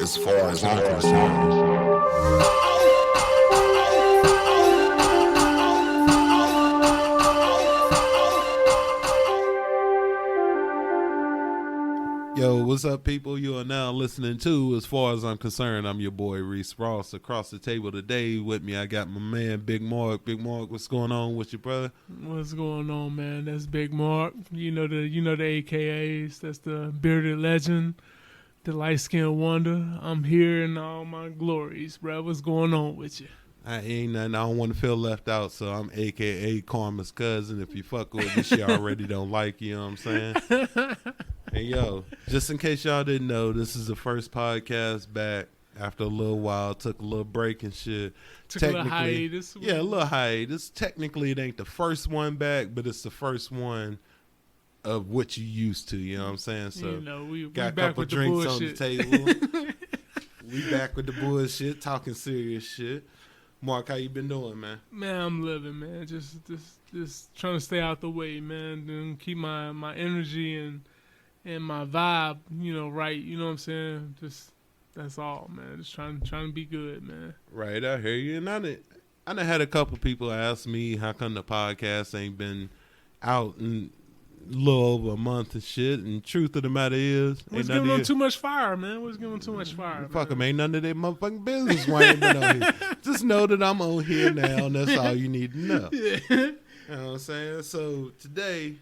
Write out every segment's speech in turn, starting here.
as far as I'm concerned. Yo, what's up, people? You are now listening to As Far As I'm Concerned. I'm your boy, Reese. Across the table today with me, I got my man, Big Mark. Big Mark, what's going on with you, brother? What's going on, man? That's Big Mark. You know the AKAs. That's the bearded legend, the light-skinned wonder. I'm here in all my glories, bro. What's going on with you? I ain't nothing. I don't want to feel left out, so I'm AKA Karma's cousin. If you fuck with me, she already don't like you, know what I'm saying? Hey, yo, just in case y'all didn't know, this is the first podcast back after a little while. Took a little break and shit. Took a little hiatus. Yeah, a little hiatus. Technically, it ain't the first one back, but it's the first one of what you used to, you know what I'm saying? So, you know, we got a back couple with drinks the on the table. We back with the bullshit, talking serious shit. Mark, how you been doing, man? Man, I'm living, man. Just trying to stay out the way, man, and keep my energy and my vibe, you know, right. You know what I'm saying? Just that's all, man. Just trying to be good, man. Right, I hear you. And I done had a couple people ask me how come the podcast ain't been out in a little over a month and shit. And truth of the matter is, What's giving them too much fire, man? What's giving them too much fire? Fuck them, ain't none of their motherfucking business why I ain't been on here. Just know that I'm on here now, and that's all you need to know. Yeah. You know what I'm saying? So today,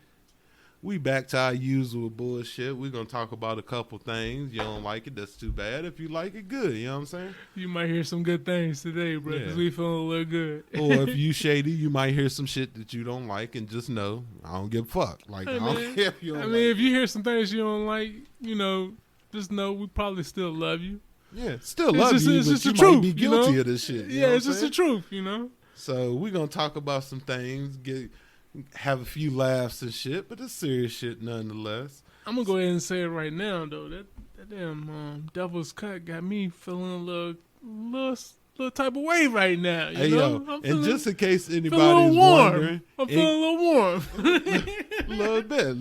we back to our usual bullshit. We're going to talk about a couple things. You don't like it, that's too bad. If you like it, good. You know what I'm saying? You might hear some good things today, bro, because we feeling a little good. Or if you shady, you might hear some shit that you don't like, and just know, I don't give a fuck. Like, hey, I don't care if you don't if you hear some things you don't like, you know, just know we probably still love you. Yeah, still love you, it's but just you the might truth, be you know? guilty of this shit. Yeah, it's just the truth, you know? So we're going to talk about some things, have a few laughs and shit, but it's serious shit nonetheless. I'm going to go ahead and say it right now, though. That damn Devil's Cut got me feeling a little type of way right now. You know? Yo, and just in case anybody's wondering. I'm feeling a little warm. A little bit.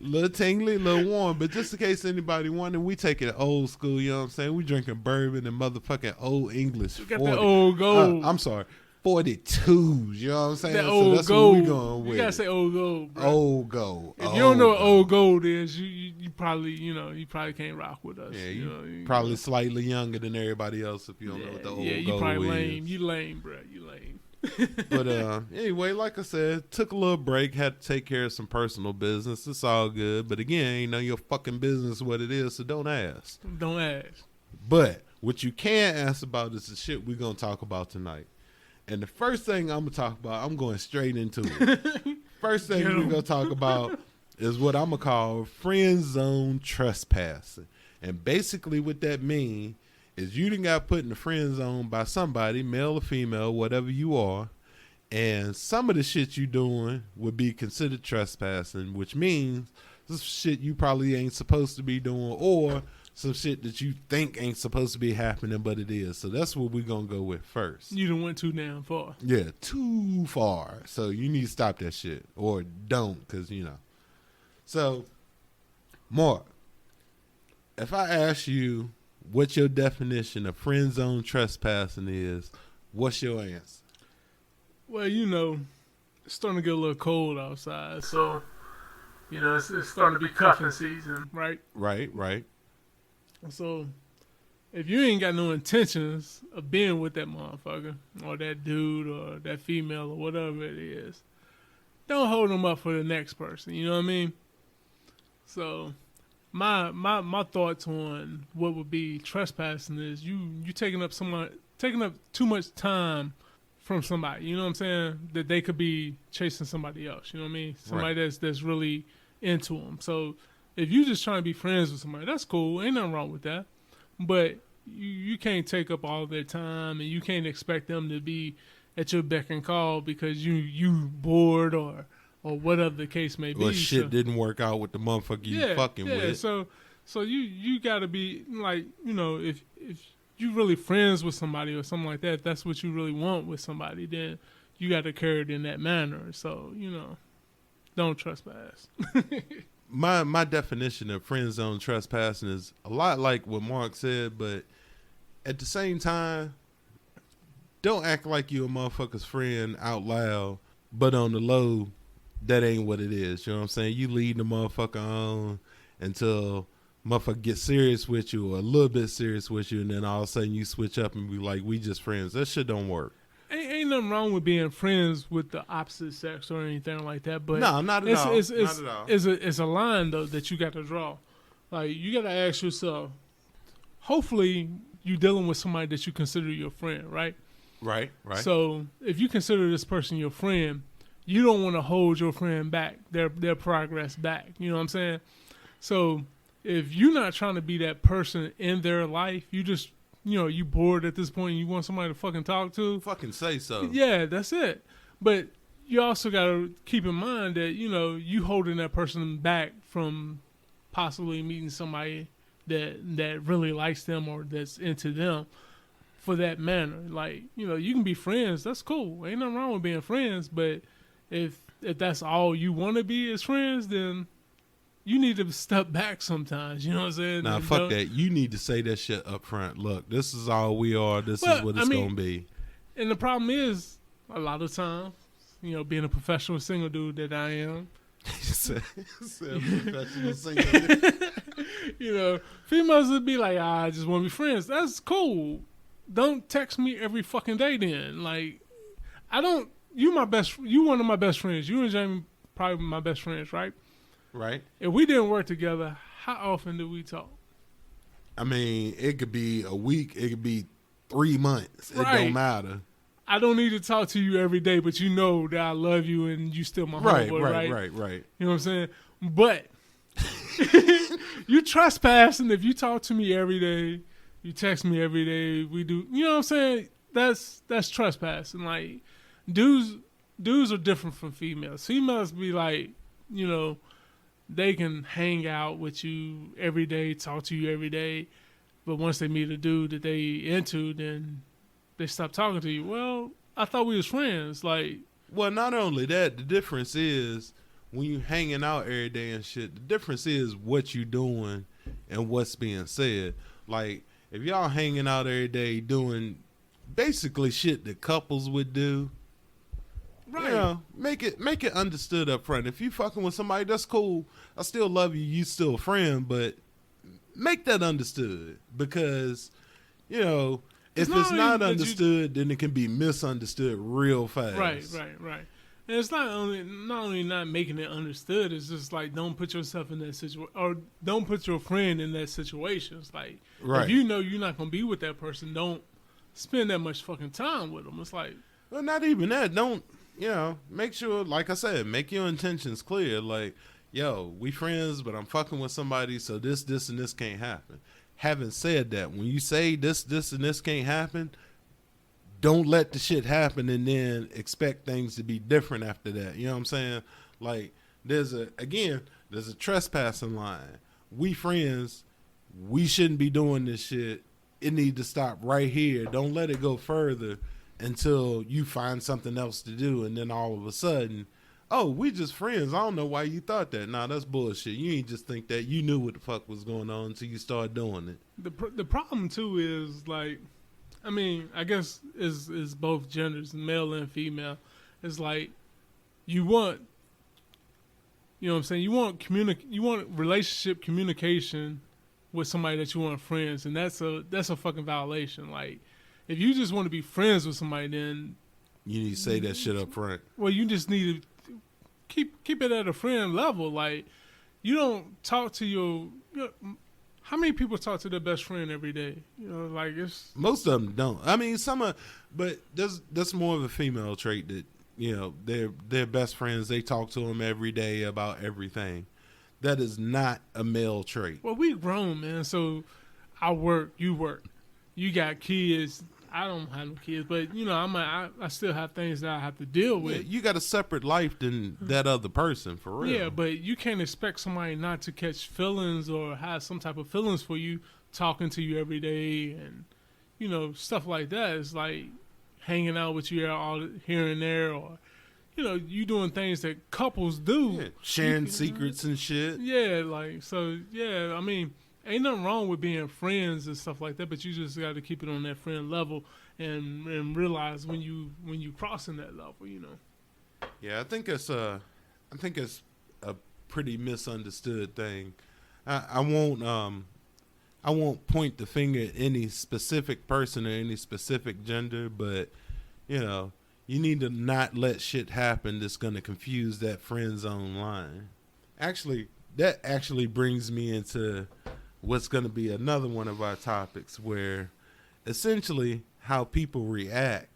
Little tingly, little warm. But just in case anybody wondering, we take it old school, you know what I'm saying? We drinking bourbon and motherfucking old English. We got that old gold. I'm sorry. 42s, you know what I'm saying? That so old that's gold. What we going with. You gotta say old gold, bro. Old gold. If you don't know what old gold is, you probably, you probably can't rock with us. Yeah, you probably slightly younger than everybody else if you don't know what the old gold is. Yeah, you probably lame. You lame, bro. You lame. But anyway, like I said, took a little break, had to take care of some personal business. It's all good. But again, ain't none of your fucking business what it is, so don't ask. Don't ask. But what you can ask about is the shit we're going to talk about tonight. And the first thing I'm going to talk about, I'm going straight into it. First thing we're going to talk about is what I'm going to call friend zone trespassing. And basically what that means is you done got put in the friend zone by somebody, male or female, whatever you are. And some of the shit you doing would be considered trespassing, which means this shit you probably ain't supposed to be doing, or some shit that you think ain't supposed to be happening, but it is. So that's what we're going to go with first. You done went too damn far. Yeah, too far. So you need to stop that shit. Or don't, because, you know. So, Mark, if I ask you what your definition of friend zone trespassing is, what's your answer? Well, you know, it's starting to get a little cold outside. So, you know, it's starting to be cuffing season, right? Right. So, if you ain't got no intentions of being with that motherfucker or that dude or that female or whatever it is, don't hold them up for the next person. You know what I mean? So, my thoughts on what would be trespassing is you taking up too much time from somebody. You know what I'm saying? That they could be chasing somebody else. You know what I mean? Somebody right. that's really into them. So, if you just trying to be friends with somebody, that's cool. Ain't nothing wrong with that. But you can't take up all their time, and you can't expect them to be at your beck and call because you bored or whatever the case may be. Or shit didn't work out with the motherfucker you fucking with. So you got to be like, you know, if you really friends with somebody or something like that, if that's what you really want with somebody, then you got to carry it in that manner. So, you know, don't trespass. my definition of friend zone trespassing is a lot like what Mark said, but at the same time, don't act like you a motherfucker's friend out loud, but on the low, that ain't what it is. You know what I'm saying? You lead the motherfucker on until motherfucker get serious with you or a little bit serious with you, and then all of a sudden you switch up and be like, we just friends. That shit don't work. Ain't nothing wrong with being friends with the opposite sex or anything like that, but no, not at all. Not at all. It's a line though that you got to draw. Like you got to ask yourself. Hopefully, you dealing with somebody that you consider your friend, right? Right. So if you consider this person your friend, you don't want to hold your friend back, their progress back. You know what I'm saying? So if you're not trying to be that person in their life, you just you bored at this point and you want somebody to fucking talk to. Fucking say so. Yeah, that's it. But you also got to keep in mind that, you holding that person back from possibly meeting somebody that really likes them or that's into them for that manner. Like, you can be friends. That's cool. Ain't nothing wrong with being friends. But if that's all you want to be as friends, then you need to step back sometimes. You know what I'm saying? Nah, fuck that. You need to say that shit up front. Look, this is all we are. This is what it's going to be. And the problem is, a lot of times, being a professional single dude that I am, professional single dude. Females would be like, I just want to be friends. That's cool. Don't text me every fucking day then. Like, you one of my best friends. You and Jamie probably my best friends, right? Right. If we didn't work together, how often do we talk? I mean, it could be a week. It could be 3 months. It Right. don't matter. I don't need to talk to you every day, but you know that I love you and you still my homeboy, right? You know what I'm saying? But you trespassing if you talk to me every day, you text me every day, we do, you know what I'm saying? That's trespassing. Like, dudes are different from females. Females be like, they can hang out with you every day, talk to you every day, but once they meet a dude that they into, then they stop talking to you. Well, I thought we was friends. Like, well, not only that, the difference is when you hanging out every day and shit. The difference is what you doing and what's being said. Like, if y'all hanging out every day doing basically shit that couples would do, right? Make it understood up front. If you fucking with somebody, that's cool. I still love you. You still a friend, but make that understood because, if it's not understood, then it can be misunderstood real fast. Right. And it's not only not making it understood. It's just like, don't put yourself in that situation, or don't put your friend in that situation. It's like, if you know you're not gonna be with that person, don't spend that much fucking time with them. It's like, well, not even that. Don't make sure, like I said, make your intentions clear. Like, yo, we friends, but I'm fucking with somebody, so this, and this can't happen. Having said that, when you say this, and this can't happen, don't let the shit happen and then expect things to be different after that. You know what I'm saying? Like, there's a trespassing line. We friends, we shouldn't be doing this shit. It need to stop right here. Don't let it go further until you find something else to do, and then all of a sudden, oh, we just friends. I don't know why you thought that. Nah, that's bullshit. You ain't just think that. You knew what the fuck was going on until you started doing it. The problem too is, like, I mean, I guess is both genders, male and female. It's like, you want, you know what I'm saying? You want relationship communication with somebody that you want friends, and that's a fucking violation. Like, if you just want to be friends with somebody, then you need to say that shit up front. Well, you just need to keep it at a friend level. Like, you don't talk to your how many people talk to their best friend every day? Like, it's most of them don't. I mean, but that's more of a female trait that they're best friends. They talk to them every day about everything. That is not a male trait. Well, we grown, man. So I work, you work, you got kids. I don't have no kids, but I still have things that I have to deal with. Yeah, you got a separate life than that other person, for real. Yeah, but you can't expect somebody not to catch feelings or have some type of feelings for you talking to you every day and stuff like that. It's like hanging out with you all here and there, or you doing things that couples do. Yeah, sharing secrets and shit. Yeah, like, so, yeah, I mean, ain't nothing wrong with being friends and stuff like that, but you just got to keep it on that friend level and realize when you crossing that level, Yeah, I think it's a pretty misunderstood thing. I won't point the finger at any specific person or any specific gender, but you need to not let shit happen that's going to confuse that friend zone line. Actually, that actually brings me into what's going to be another one of our topics, where essentially how people react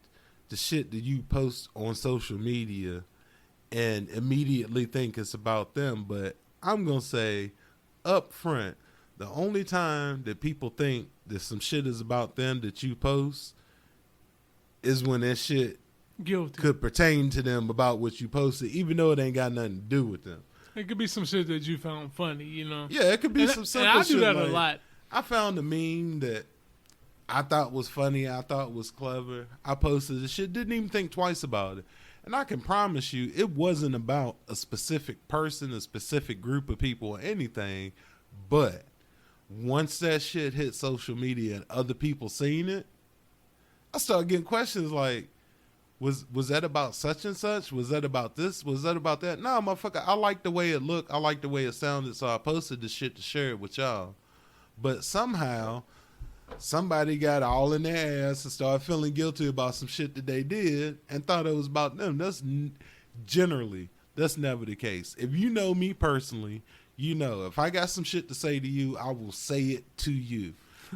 to shit that you post on social media and immediately think it's about them. But I'm going to say up front, the only time that people think that some shit is about them that you post is when that shit Guilty. could pertain to them about what you posted, even though it ain't got nothing to do with them. It could be some shit that you found funny, Yeah, it could be some simple and I shit. do that like, a lot. I found a meme that I thought was funny, I thought was clever. I posted the shit, didn't even think twice about it. And I can promise you, it wasn't about a specific person, a specific group of people, or anything. But once that shit hit social media and other people seen it, I started getting questions like, was that about such and such? Was that about this? Was that about that? Nah, motherfucker, I like the way it looked. I like the way it sounded, so I posted the shit to share it with y'all. But somehow, somebody got all in their ass and started feeling guilty about some shit that they did and thought it was about them. That's never the case. If you know me personally, if I got some shit to say to you, I will say it to you.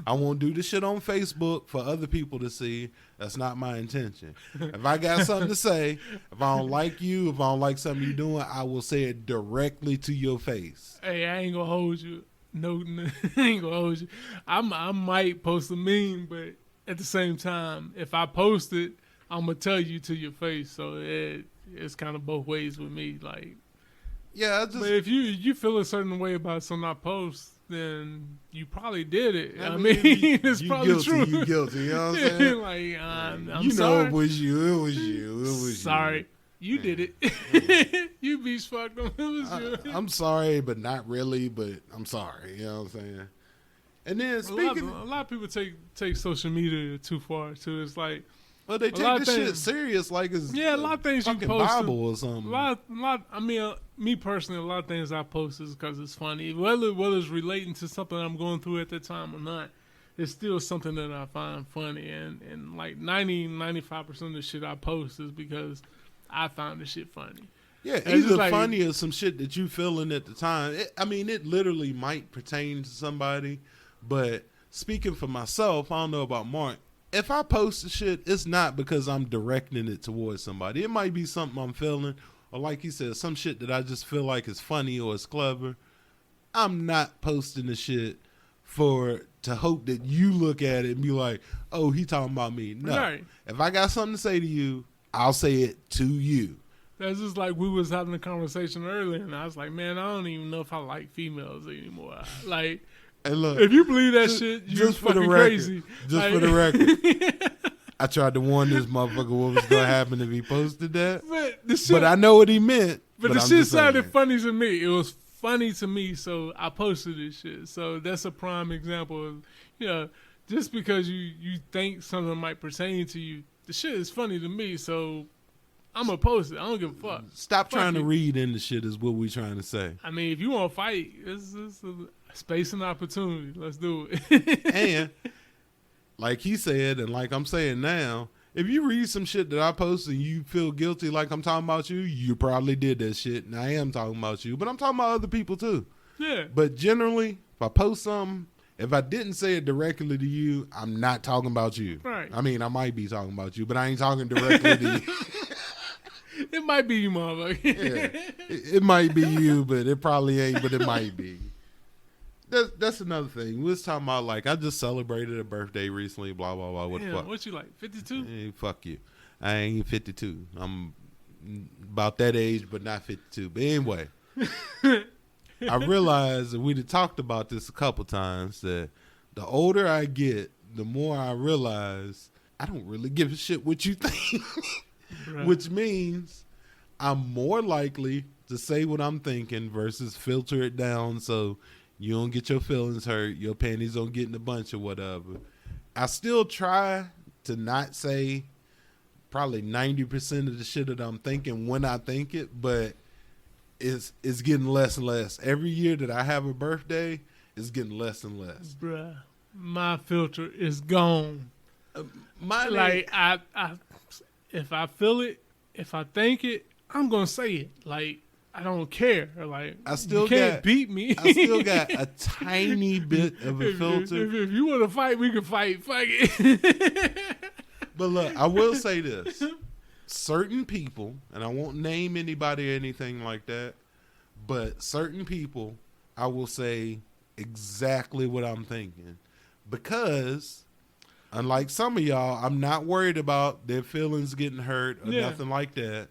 I won't do this shit on Facebook for other people to see. That's not my intention. If I got something to say, if I don't like you, if I don't like something you're doing, I will say it directly to your face. Hey, I ain't gonna hold you. No, I ain't gonna hold you. I might post a meme, but at the same time, if I post it, I'm gonna tell you to your face. So it's kind of both ways with me. Like, yeah, but if you feel a certain way about something I post, then you probably did it. I mean it's probably guilty, true. You guilty, you know what I'm saying? Like, I'm you sorry. know it was you. It was you. It was sorry. You did it. You beast fucked them. It was you. I'm sorry, but not really. But I'm sorry. You know what I'm saying? And then speaking, a lot of people take social media too far too. It's like, well, they take this shit serious, like it's a lot of things you fucking post Bible or something. A lot. I mean, me personally, a lot of things I post is because it's funny. Whether it's relating to something I'm going through at the time or not, it's still something that I find funny. And like 95% of the shit I post is because I found the shit funny. Yeah, either funny or some shit that you feeling at the time. It literally might pertain to somebody, but speaking for myself, I don't know about Mark. If I post the shit, it's not because I'm directing it towards somebody. It might be something I'm feeling, or like he said, some shit that I just feel like is funny or is clever. I'm not posting the shit to hope that you look at it and be like, oh, he talking about me. No. Right. If I got something to say to you, I'll say it to you. That's just like we was having a conversation earlier, and I was like, man, I don't even know if I like females anymore. Like, and look, if you believe that shit, you're fucking crazy. Just for the record. I tried to warn this motherfucker what was going to happen if he posted that. But I know what he meant. But the shit sounded funny to me. It was funny to me, so I posted this shit. So that's a prime example of, just because you think something might pertain to you, the shit is funny to me, so I'm going to post it. I don't give a fuck. Stop trying to read into shit is what we trying to say. I mean, if you want to fight, it's a space and opportunity. Let's do it. And like he said, and like I'm saying now, if you read some shit that I post and you feel guilty like I'm talking about you, you probably did that shit, and I am talking about you. But I'm talking about other people too. Yeah. But generally, if I post something, if I didn't say it directly to you, I'm not talking about you. Right. I mean, I might be talking about you, but I ain't talking directly to you. It might be you, motherfucker. Yeah. It might be you, but it probably ain't, but it might be. That's another thing. We was talking about, like, I just celebrated a birthday recently, blah, blah, blah. What the fuck? What you like, 52? Hey, fuck you. I ain't 52. I'm about that age, but not 52. But anyway, I realized that we'd talked about this a couple times, that the older I get, the more I realize I don't really give a shit what you think. Right. Which means I'm more likely to say what I'm thinking versus filter it down so you don't get your feelings hurt, your panties don't get in a bunch or whatever. I still try to not say probably 90% of the shit that I'm thinking when I think it, but it's getting less and less. Every year that I have a birthday, it's getting less and less. Bruh, my filter is gone. Like I if I feel it, if I think it, I'm gonna say it. Like, I don't care. Like, I still you can't beat me. I still got a tiny bit of a filter. If you want to fight, we can fight. Fuck it. But look, I will say this. Certain people, and I won't name anybody or anything like that, but certain people, I will say exactly what I'm thinking. Because, unlike some of y'all, I'm not worried about their feelings getting hurt or nothing like that.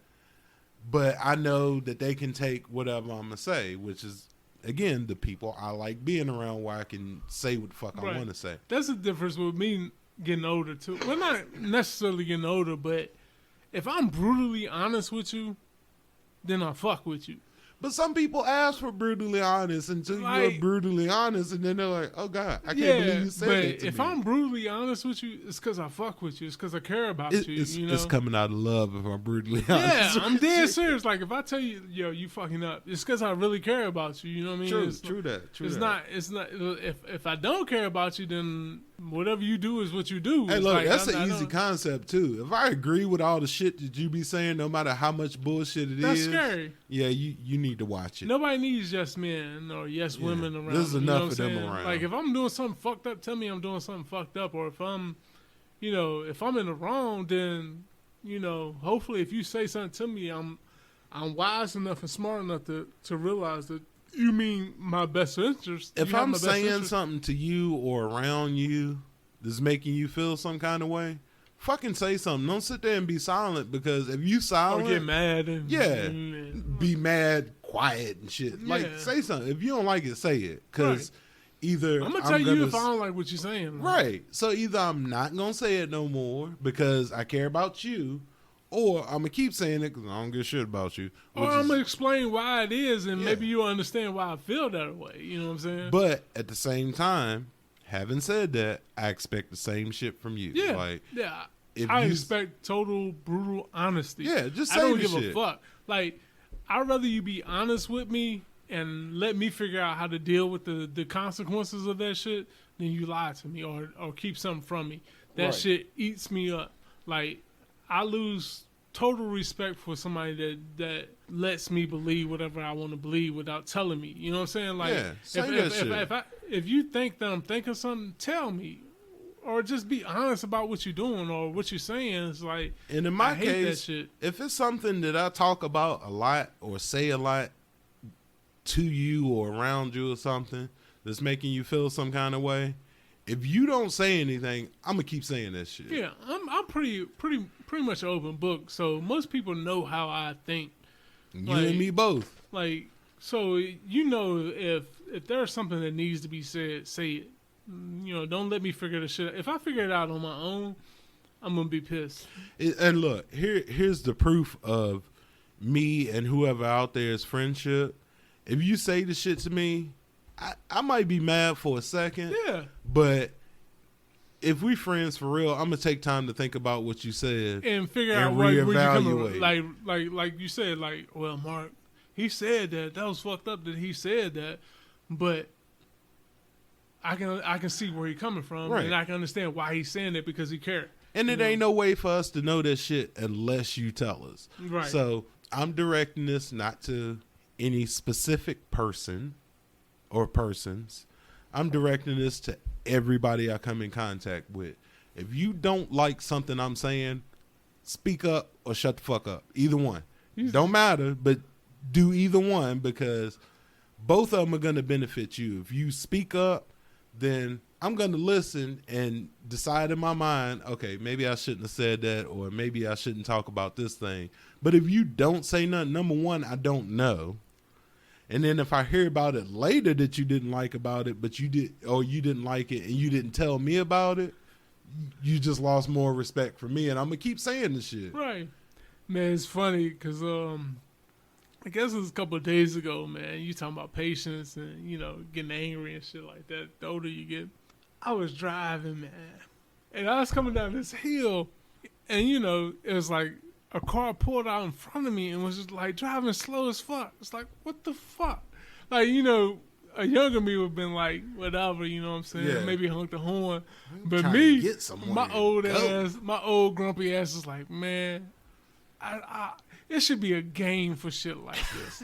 But I know that they can take whatever I'm going to say, which is, again, the people I like being around where I can say what the fuck I want to say. That's the difference with me getting older, too. Well, not necessarily getting older, but if I'm brutally honest with you, then I fuck with you. But some people ask for brutally honest until you're brutally honest, and then they're like, "Oh God, I can't believe you said that to me." If I'm brutally honest with you, it's because I fuck with you. It's because I care about you. You know? It's coming out of love if I'm brutally honest. Yeah, I'm dead serious. Like, if I tell you, yo, you fucking up, it's because I really care about you. You know what I mean? True that. It's not. If I don't care about you, then whatever you do is what you do. Hey, it's look, like, that's an easy concept too. If I agree with all the shit that you be saying, no matter how much bullshit it is, that's scary. Yeah, you need to watch it. Nobody needs yes men or yes women around. There's enough of them saying? around. Like, if I'm doing something fucked up, tell me I'm doing something fucked up. Or if I'm, if I'm in the wrong, then, hopefully if you say something to me, I'm wise enough and smart enough to realize that you mean my best interest. If I'm saying something to you or around you that's making you feel some kind of way, fucking say something. Don't sit there and be silent, because if you silent, or get mad and be mad, quiet and shit. Yeah. Like, say something. If you don't like it, say it. Because either I'm gonna tell you if I don't like what you're saying. Right. So either I'm not gonna say it no more because I care about you, or I'm gonna keep saying it because I don't give a shit about you. Or I'm gonna explain why it is, and maybe you'll understand why I feel that way. You know what I'm saying? But at the same time, having said that, I expect the same shit from you. Yeah. Like, I expect total brutal honesty. Yeah, just say I don't the give shit. a fuck. Like, I'd rather you be honest with me and let me figure out how to deal with the consequences of that shit than you lie to me or keep something from me. That shit eats me up. Like, I lose total respect for somebody that lets me believe whatever I want to believe without telling me. You know what I'm saying? Like, if you think that I'm thinking something, tell me. Or just be honest about what you're doing or what you're saying. It's like, and in my I hate case, that shit. if it's something that I talk about a lot or say a lot to you or around you or something that's making you feel some kind of way, if you don't say anything, I'm gonna keep saying that shit. Yeah, I'm pretty much an open book. So most people know how I think. You and me both. Like, so if there's something that needs to be said, say it. Don't let me figure the shit out. If I figure it out on my own, I'm gonna be pissed. And look, here's the proof of me and whoever out there's friendship. If you say the shit to me, I might be mad for a second. Yeah. But if we friends for real, I'm gonna take time to think about what you said and figure out where you come. Like you said, like, well, Mark, he said that was fucked up that he said that, but I can see where he's coming from, and I can understand why he's saying it because he cares. And it ain't no way for us to know that shit unless you tell us. Right. So I'm directing this not to any specific person or persons. I'm directing this to everybody I come in contact with. If you don't like something I'm saying, speak up or shut the fuck up. Either one. Don't matter, but do either one, because both of them are going to benefit you. If you speak up, then I'm going to listen and decide in my mind, okay, maybe I shouldn't have said that, or maybe I shouldn't talk about this thing. But if you don't say nothing, number one, I don't know. And then if I hear about it later that you didn't like about it, but you didn't like it and you didn't tell me about it, you just lost more respect for me. And I'm going to keep saying this shit. Right. Man, it's funny because I guess it was a couple of days ago, man. You talking about patience and, you know, getting angry and shit like that. The older you get. I was driving, man. And I was coming down this hill. And, you know, it was like a car pulled out in front of me and was just like driving slow as fuck. It's like, what the fuck? Like, you know, a younger me would have been like, whatever, you know what I'm saying? Yeah. Maybe honk the horn. I'm But trying me, to get somewhere my to old go. ass, my old grumpy ass is like, man, it should be a game for shit like this.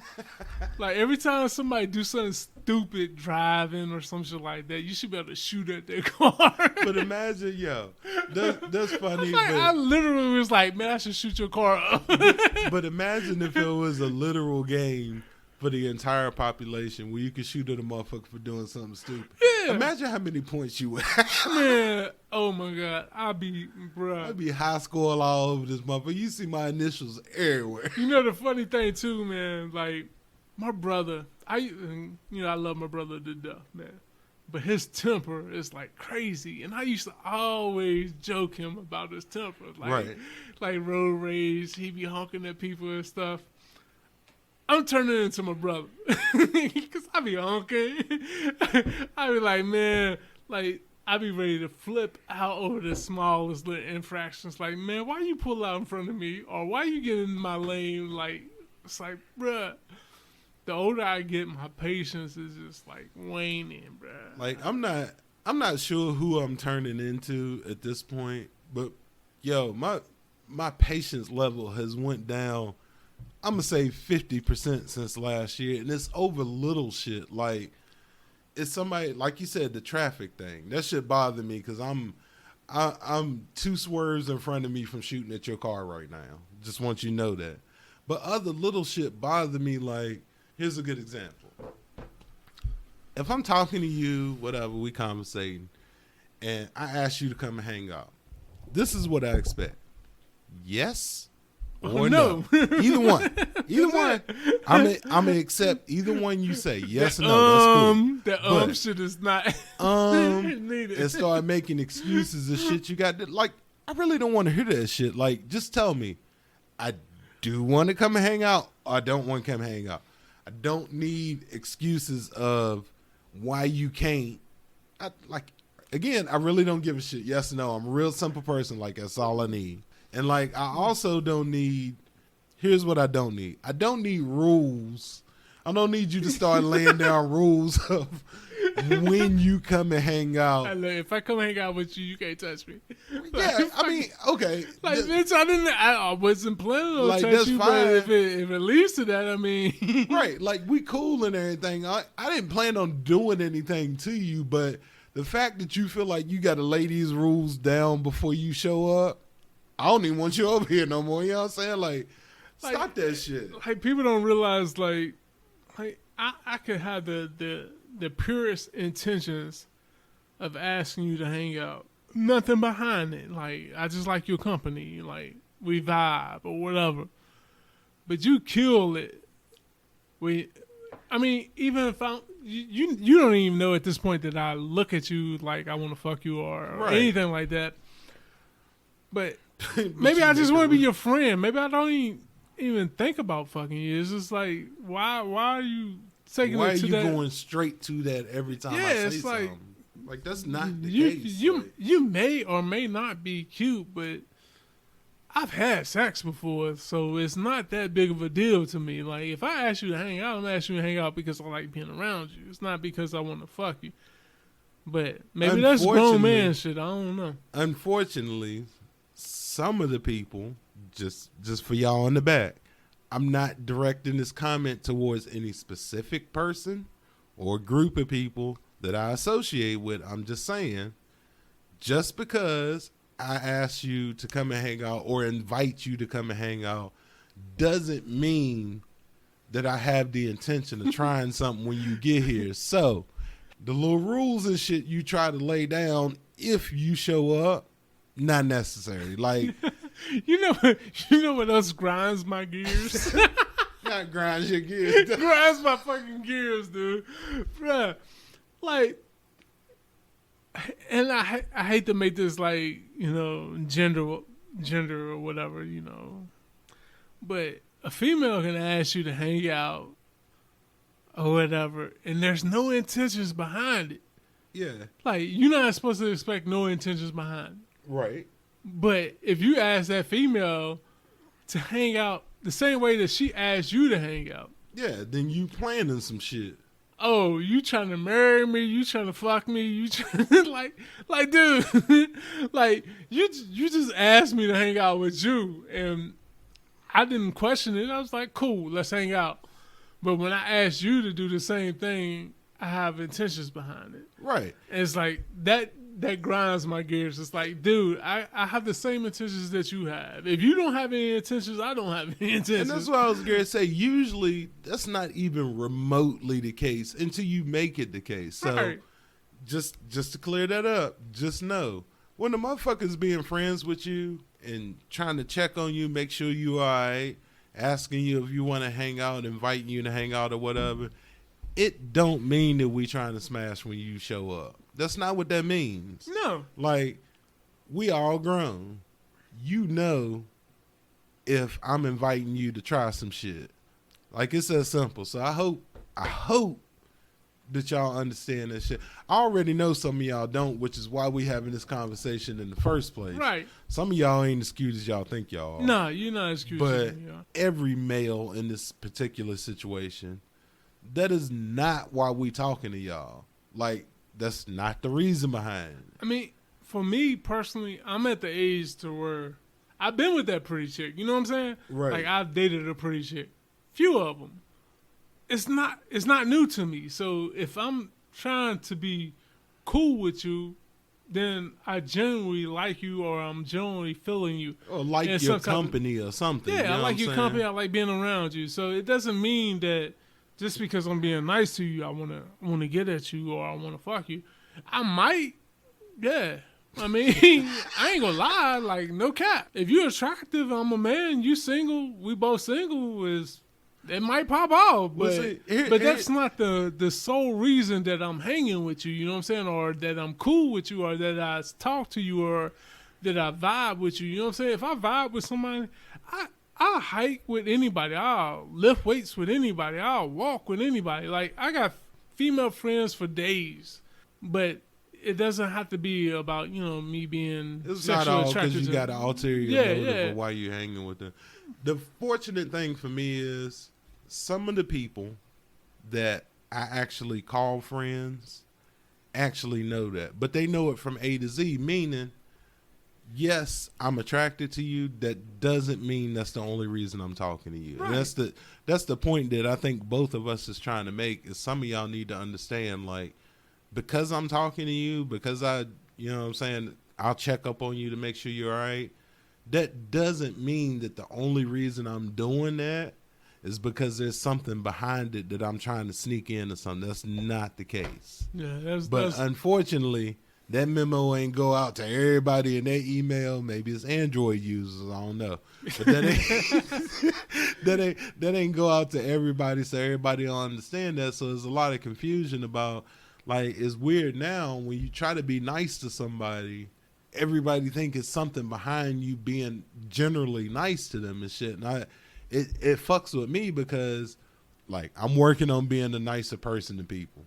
Like every time somebody do something stupid driving or some shit like that, you should be able to shoot at their car. But imagine, yo, that's funny. Like, I literally was like, man, I should shoot your car up. But imagine if it was a literal game for the entire population where you could shoot at a motherfucker for doing something stupid. Yeah. Imagine how many points you would have. Man, oh my God. I'd be high score all over this motherfucker. You see my initials everywhere. You know the funny thing too, man, like my brother, I love my brother to death, man. But his temper is like crazy. And I used to always joke him about his temper. Like road rage, he be honking at people and stuff. I'm turning into my brother. Because I be honking. I be like, man, like, I be ready to flip out over the smallest little infractions. Like, man, why you pull out in front of me? Or why you get in my lane? Like, it's like, bruh. The older I get, my patience is just, like, waning, bruh. Like, I'm not sure who I'm turning into at this point. But, yo, my patience level has went down, I'm going to say 50% since last year. And it's over little shit. Like, it's somebody, like you said, the traffic thing. That shit bothered me because I'm 2 swerves in front of me from shooting at your car right now. Just want you to know that. But other little shit bothered me. Like, here's a good example. If I'm talking to you, whatever, we conversating, and I ask you to come and hang out, this is what I expect. Yes or no. Either one. Either one. I'm gonna accept either one you say. Yes or no. That's cool. The shit is not needed. And start making excuses of shit you got. Like, I really don't want to hear that shit. Like, just tell me, I do want to come and hang out, or I don't want to come and hang out. I don't need excuses of why you can't. Again, I really don't give a shit. Yes or no. I'm a real simple person. Like, that's all I need. And, like, I also don't need, here's what I don't need. I don't need rules. I don't need you to start laying down rules of when you come and hang out. If I come hang out with you, you can't touch me. Yeah, I mean, okay. Like, bitch, I wasn't planning on like, touching you, fine. but if it leads to that, I mean. Right, like, we cool and everything. I didn't plan on doing anything to you, but the fact that you feel like you got to lay these rules down before you show up, I don't even want you over here no more. You know what I'm saying? Like stop that shit. Like, people don't realize, like I could have the purest intentions of asking you to hang out. Nothing behind it. Like, I just like your company. Like, we vibe or whatever. But you kill it. Even if you don't even know at this point that I look at you like I want to fuck you or anything like that. But maybe I just want to be your friend. Maybe I don't even think about fucking you. It's just like, why are you taking why it to that? Why are you going straight to that every time I say it's like, something? Like, that's not the case. You may or may not be cute, but I've had sex before, so it's not that big of a deal to me. Like, if I ask you to hang out, I'm asking you to hang out because I like being around you. It's not because I want to fuck you. But maybe that's grown man shit. I don't know. Unfortunately, some of the people, just for y'all in the back, I'm not directing this comment towards any specific person or group of people that I associate with. I'm just saying, just because I ask you to come and hang out or invite you to come and hang out doesn't mean that I have the intention of trying something when you get here. So the little rules and shit you try to lay down if you show up, not necessary. Like, you know what else grinds my gears? Not grinds your gears. Grinds my fucking gears, dude. Bruh. Like, and I hate to make this, like, gender or whatever, But a female can ask you to hang out or whatever, and there's no intentions behind it. Yeah. Like, you're not supposed to expect no intentions behind it. Right. But if you ask that female to hang out the same way that she asked you to hang out, yeah, then you planning some shit. Oh, you trying to marry me? You trying to fuck me? You trying like, dude, like you just asked me to hang out with you, and I didn't question it. I was like, cool, let's hang out. But when I asked you to do the same thing, I have intentions behind it. Right. And it's like that grinds my gears. It's like, dude, I have the same intentions that you have. If you don't have any intentions, I don't have any intentions. And that's what I was going to say. Usually, that's not even remotely the case until you make it the case. So, right. just to clear that up, just know, when the motherfuckers being friends with you and trying to check on you, make sure you all right, asking you if you want to hang out, inviting you to hang out or whatever, it don't mean that we trying to smash when you show up. That's not what that means. No. Like, we all grown. You know if I'm inviting you to try some shit. Like, it's that simple. So I hope that y'all understand that shit. I already know some of y'all don't, which is why we having this conversation in the first place. Right. Some of y'all ain't as cute as y'all think y'all are. No, you're not as cute But as you are. every male in this particular situation, that is not why we talking to y'all. Like, that's not the reason behind it. I mean, for me personally, I'm at the age to where I've been with that pretty chick. You know what I'm saying? Right. Like, I've dated a pretty chick. Few of them. It's not new to me. So if I'm trying to be cool with you, then I genuinely like you, or I'm genuinely feeling you. Or like And your sometimes- company or something. Yeah, you know I like what your I'm company. I saying? like being around you. So it doesn't mean that just because I'm being nice to you, I wanna get at you or I wanna fuck you. I might, yeah. I mean, I ain't gonna lie, like, no cap. If you're attractive, I'm a man, you single, we both single, it might pop out. But, Well, see, but that's not the sole reason that I'm hanging with you, you know what I'm saying? Or that I'm cool with you, or that I talk to you, or that I vibe with you, you know what I'm saying? If I vibe with somebody, I'll hike with anybody. I'll lift weights with anybody. I'll walk with anybody. Like, I got female friends for days, but it doesn't have to be about, me being It's not sexually all attracted because you to got an ulterior Yeah, motive yeah. of why you hanging with them. The fortunate thing for me is some of the people that I actually call friends actually know that. But they know it from A to Z, meaning, yes, I'm attracted to you. That doesn't mean that's the only reason I'm talking to you. Right. And that's the point that I think both of us is trying to make, is some of y'all need to understand, like, because I'm talking to you, because you know what I'm saying, I'll check up on you to make sure you're all right. That doesn't mean that the only reason I'm doing that is because there's something behind it that I'm trying to sneak in or something. That's not the case. Yeah, But unfortunately, that memo ain't go out to everybody in their email. Maybe it's Android users. I don't know. But that ain't go out to everybody, so everybody will understand that. So there's a lot of confusion about, like, it's weird now when you try to be nice to somebody, everybody think it's something behind you being generally nice to them and shit. And it fucks with me because, like, I'm working on being a nicer person to people.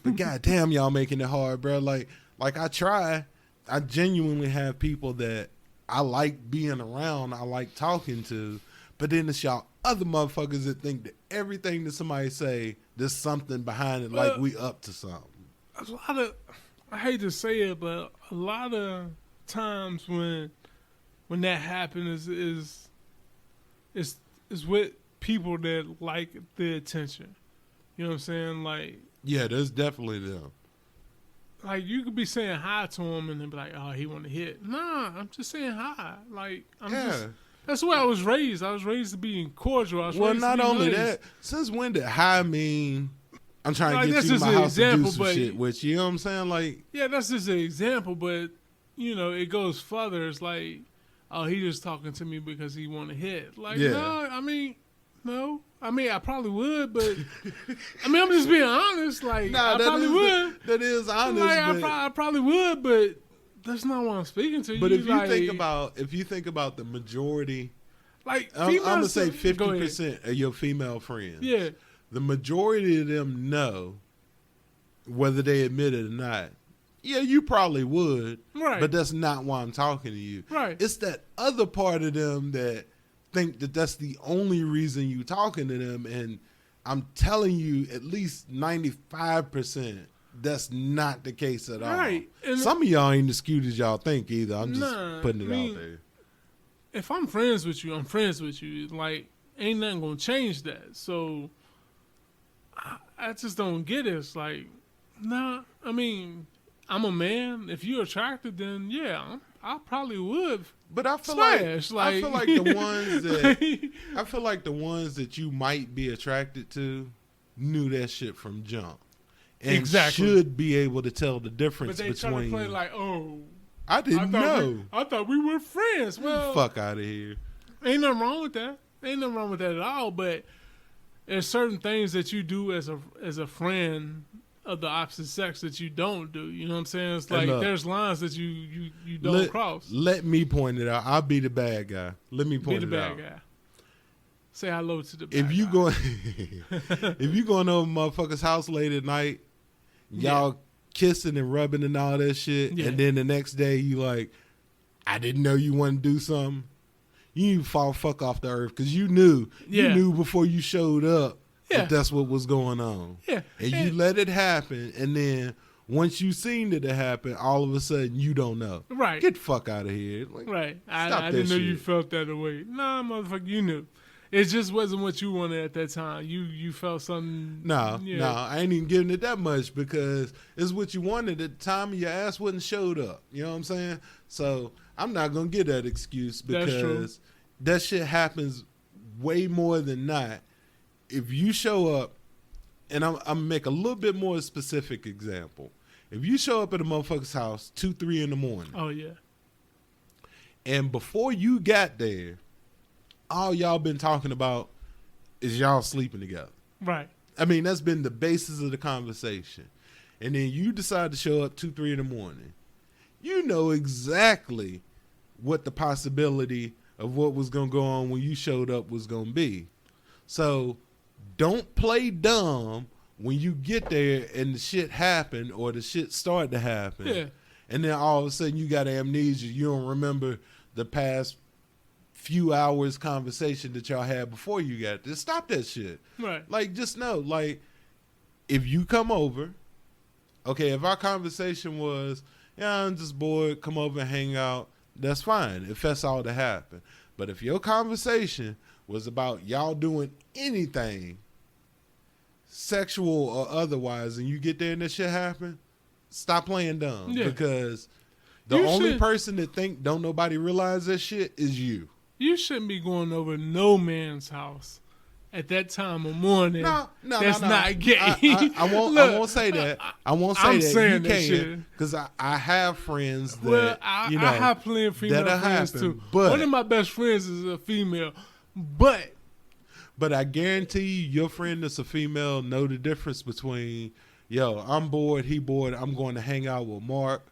But goddamn, y'all making it hard, bro. Like I try. I genuinely have people that I like being around, I like talking to, but then it's y'all other motherfuckers that think that everything that somebody say, there's something behind it, like we up to something. a lot of, I hate to say it, but a lot of times when that happens is with people that like the attention. You know what I'm saying? Like, Yeah, there's definitely them. like, you could be saying hi to him and then be like, oh, he want to hit. Nah, I'm just saying hi. Like, that's the way I was raised. I was raised to be cordial. I was Well, raised not to be only nice. that, since when did hi mean I'm trying Like, to get that's you to just my an house example, to do some but- shit with you? You know what I'm saying? Like, Yeah, that's just an example, but, it goes further. It's like, oh, he just talking to me because he want to hit. Like, Yeah. no. I mean, I probably would, but, I'm just being honest. Like, I probably would. That is honest. Like, but, I probably would, but that's not what I'm speaking to. but you. if you think about the majority Like, I'm gonna females say go ahead. 50% of your female friends. Yeah, The majority of them know, whether they admit it or not. Yeah, you probably would, right. but that's not why I'm talking to you. Right. It's that other part of them that think that that's the only reason you talking to them, and I'm telling you, at least 95%, that's not the case at all. Right. And some of y'all ain't as cute as y'all think either. I'm just putting it out there. if I'm friends with you, I'm friends with you. Like, ain't nothing gonna change that. So I just don't get it. It's like, nah. I mean, I'm a man. If you're attracted, then yeah, I probably would. But I feel Smash, like I feel like the ones that I feel like the ones that you might be attracted to knew that shit from jump, and Exactly. should be able to tell the difference But they try to between. play like, oh, I didn't know. I thought we were friends. Well, Fuck out of here. ain't nothing wrong with that. Ain't nothing wrong with that at all. But there's certain things that you do as a friend of the opposite sex that you don't do. You know what I'm saying? It's like there's lines that you don't cross. Let me point it out. I'll be the bad guy. Let me Be point the it out. bad guy. Say hello to the bad If you guy. go, if you going over motherfucker's house late at night, y'all kissing and rubbing and all that shit, and then the next day you like, I didn't know you want to do something. You need to fall fuck off the earth because you knew before you showed up that that's what was going on. Yeah, and you let it happen, and then once you seen it happen, all of a sudden you don't know. Right. Get the fuck out of here. Like, right. stop I that didn't know you shit. felt that way. Nah, motherfucker, you knew. It just wasn't what you wanted at that time. You felt something. No, I ain't even giving it that much because it's what you wanted at the time and your ass wasn't showed up. You know what I'm saying? So I'm not going to give that excuse because that shit happens way more than not. If you show up, and I'm going to make a little bit more specific example. If you show up at a motherfucker's house 2, 3 in the morning. Oh, yeah. And before you got there, all y'all been talking about is y'all sleeping together. Right. I mean, that's been the basis of the conversation. And then you decide to show up 2, 3 in the morning. You know exactly what the possibility of what was going to go on when you showed up was going to be. So don't play dumb when you get there and the shit happened or the shit started to happen. Yeah. And then all of a sudden you got amnesia. You don't remember the past few hours conversation that y'all had before you got there. Stop that shit. Right. Like, just know, like, if you come over, okay, if our conversation was, yeah, I'm just bored, come over and hang out, that's fine if that's all that happened. But if your conversation was about y'all doing anything, sexual or otherwise, and you get there and that shit happen, stop playing dumb. Yeah. Because the only person that think don't nobody realize that shit is you. You shouldn't be going over no man's house at that time of morning. No, that's not gay. I won't say that. I won't say I'm that. saying You that can't, because I have friends that Well, I have plenty of female friends too. But one of my best friends is a female, but I guarantee you, your friend that's a female know the difference between, yo, I'm bored, he bored, I'm going to hang out with Mark.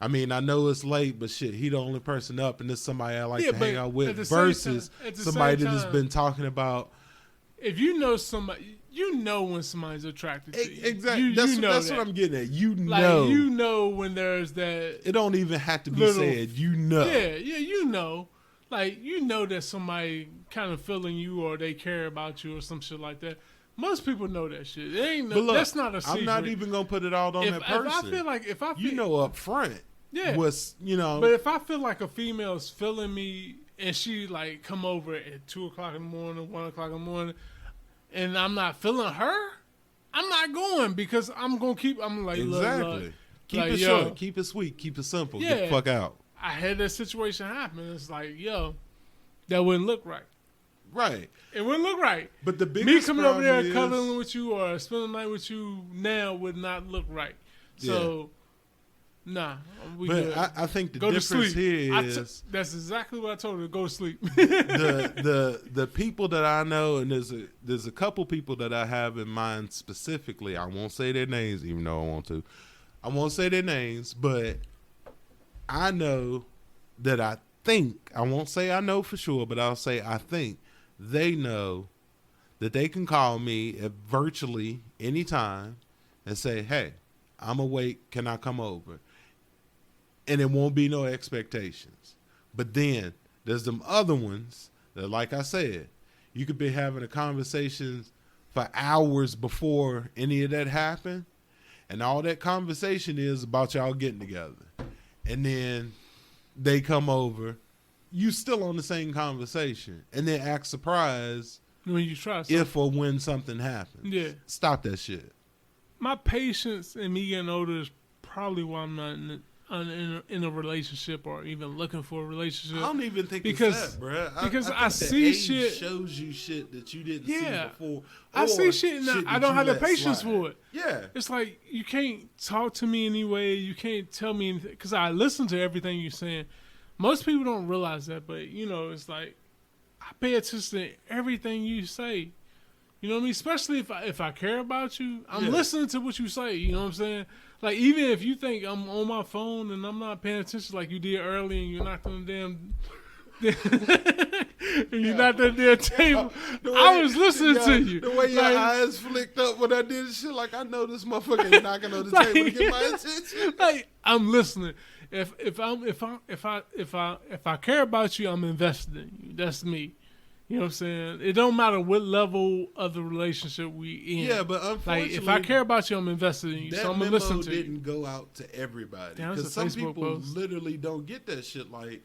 I mean, I know it's late, but shit, he the only person up, and this somebody I like to hang out with versus somebody that has been talking about. If you know somebody, you know when somebody's attracted to you. Exactly. That's what I'm getting at. You like, know. you know when there's that. It don't even have to be said. You know. Yeah, you know. Like, you know that somebody kind of feeling you or they care about you or some shit like that. Most people know that shit. It ain't no, look, that's not a secret. I'm not even gonna put it out on that person. If I feel you know up front. Yeah. What's, you know. But if I feel like a female is feeling me and she like come over at 2:00 in the morning, 1:00 in the morning, and I'm not feeling her, I'm not going because I'm gonna keep. I'm like, exactly. Look, keep like, it short, keep it sweet, keep it simple. Yeah, get the fuck out. I had that situation happen. It's like, yo, that wouldn't look right. Right. It wouldn't look right. But the biggest me coming over there is, cuddling with you or spending the night with you now would not look right. So, nah. I think the go difference here is that's exactly what I told her. Go to sleep. the people that I know, and there's a couple people that I have in mind specifically. I won't say their names, even though I want to. I won't say their names, but I know that I think, I won't say I know for sure, but I'll say I think they know that they can call me at virtually anytime and say, hey, I'm awake, can I come over? And it won't be no expectations. But then there's them other ones that, like I said, you could be having a conversation for hours before any of that happened, and all that conversation is about y'all getting together. And then they come over, you still on the same conversation, and then act surprised when you try something. If or when something happens. Yeah. Stop that shit. My patience and me getting older is probably why I'm not in a relationship or even looking for a relationship. I don't even think it's that, bro. Because I think see age shit. shows you shit that you didn't see before. I see shit and I don't have the patience for it. Yeah. It's like you can't talk to me anyway. You can't tell me anything because I listen to everything you're saying. Most people don't realize that, but you know, it's like I pay attention to everything you say. You know what I mean? Especially if I care about you, I'm listening to what you say. You know what I'm saying? Like, even if you think I'm on my phone and I'm not paying attention like you did early and you're not on the damn... and you're not that damn table. I was listening to you. The way your eyes flicked up when I did shit, like, I know this motherfucker is knocking on the table to get my attention. Like, I'm listening. If I care about you, I'm invested in you. That's me. You know what I'm saying? It don't matter what level of the relationship we in. Yeah, but unfortunately, like, if I care about you, I'm invested in you. So I'm gonna listen to you. That memo didn't go out to everybody because some people literally don't get that shit. Like,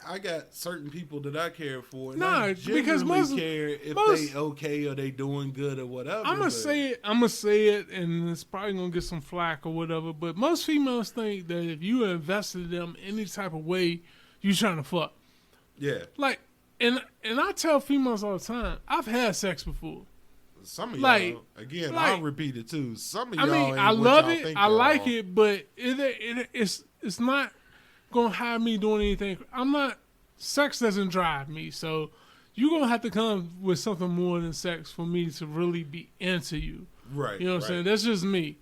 I got certain people that I care for. And I because most care if they okay or they doing good or whatever. I'm gonna say it, and it's probably gonna get some flack or whatever. But most females think that if you invested in them any type of way, you trying to fuck. Yeah. Like. And I tell females all the time, I've had sex before. Some of y'all, again, I'll repeat it too. Some of y'all, I love it, I like it, but it's not gonna have me doing anything. Sex doesn't drive me, so you're gonna have to come with something more than sex for me to really be into you. Right. You know what I'm saying? That's just me.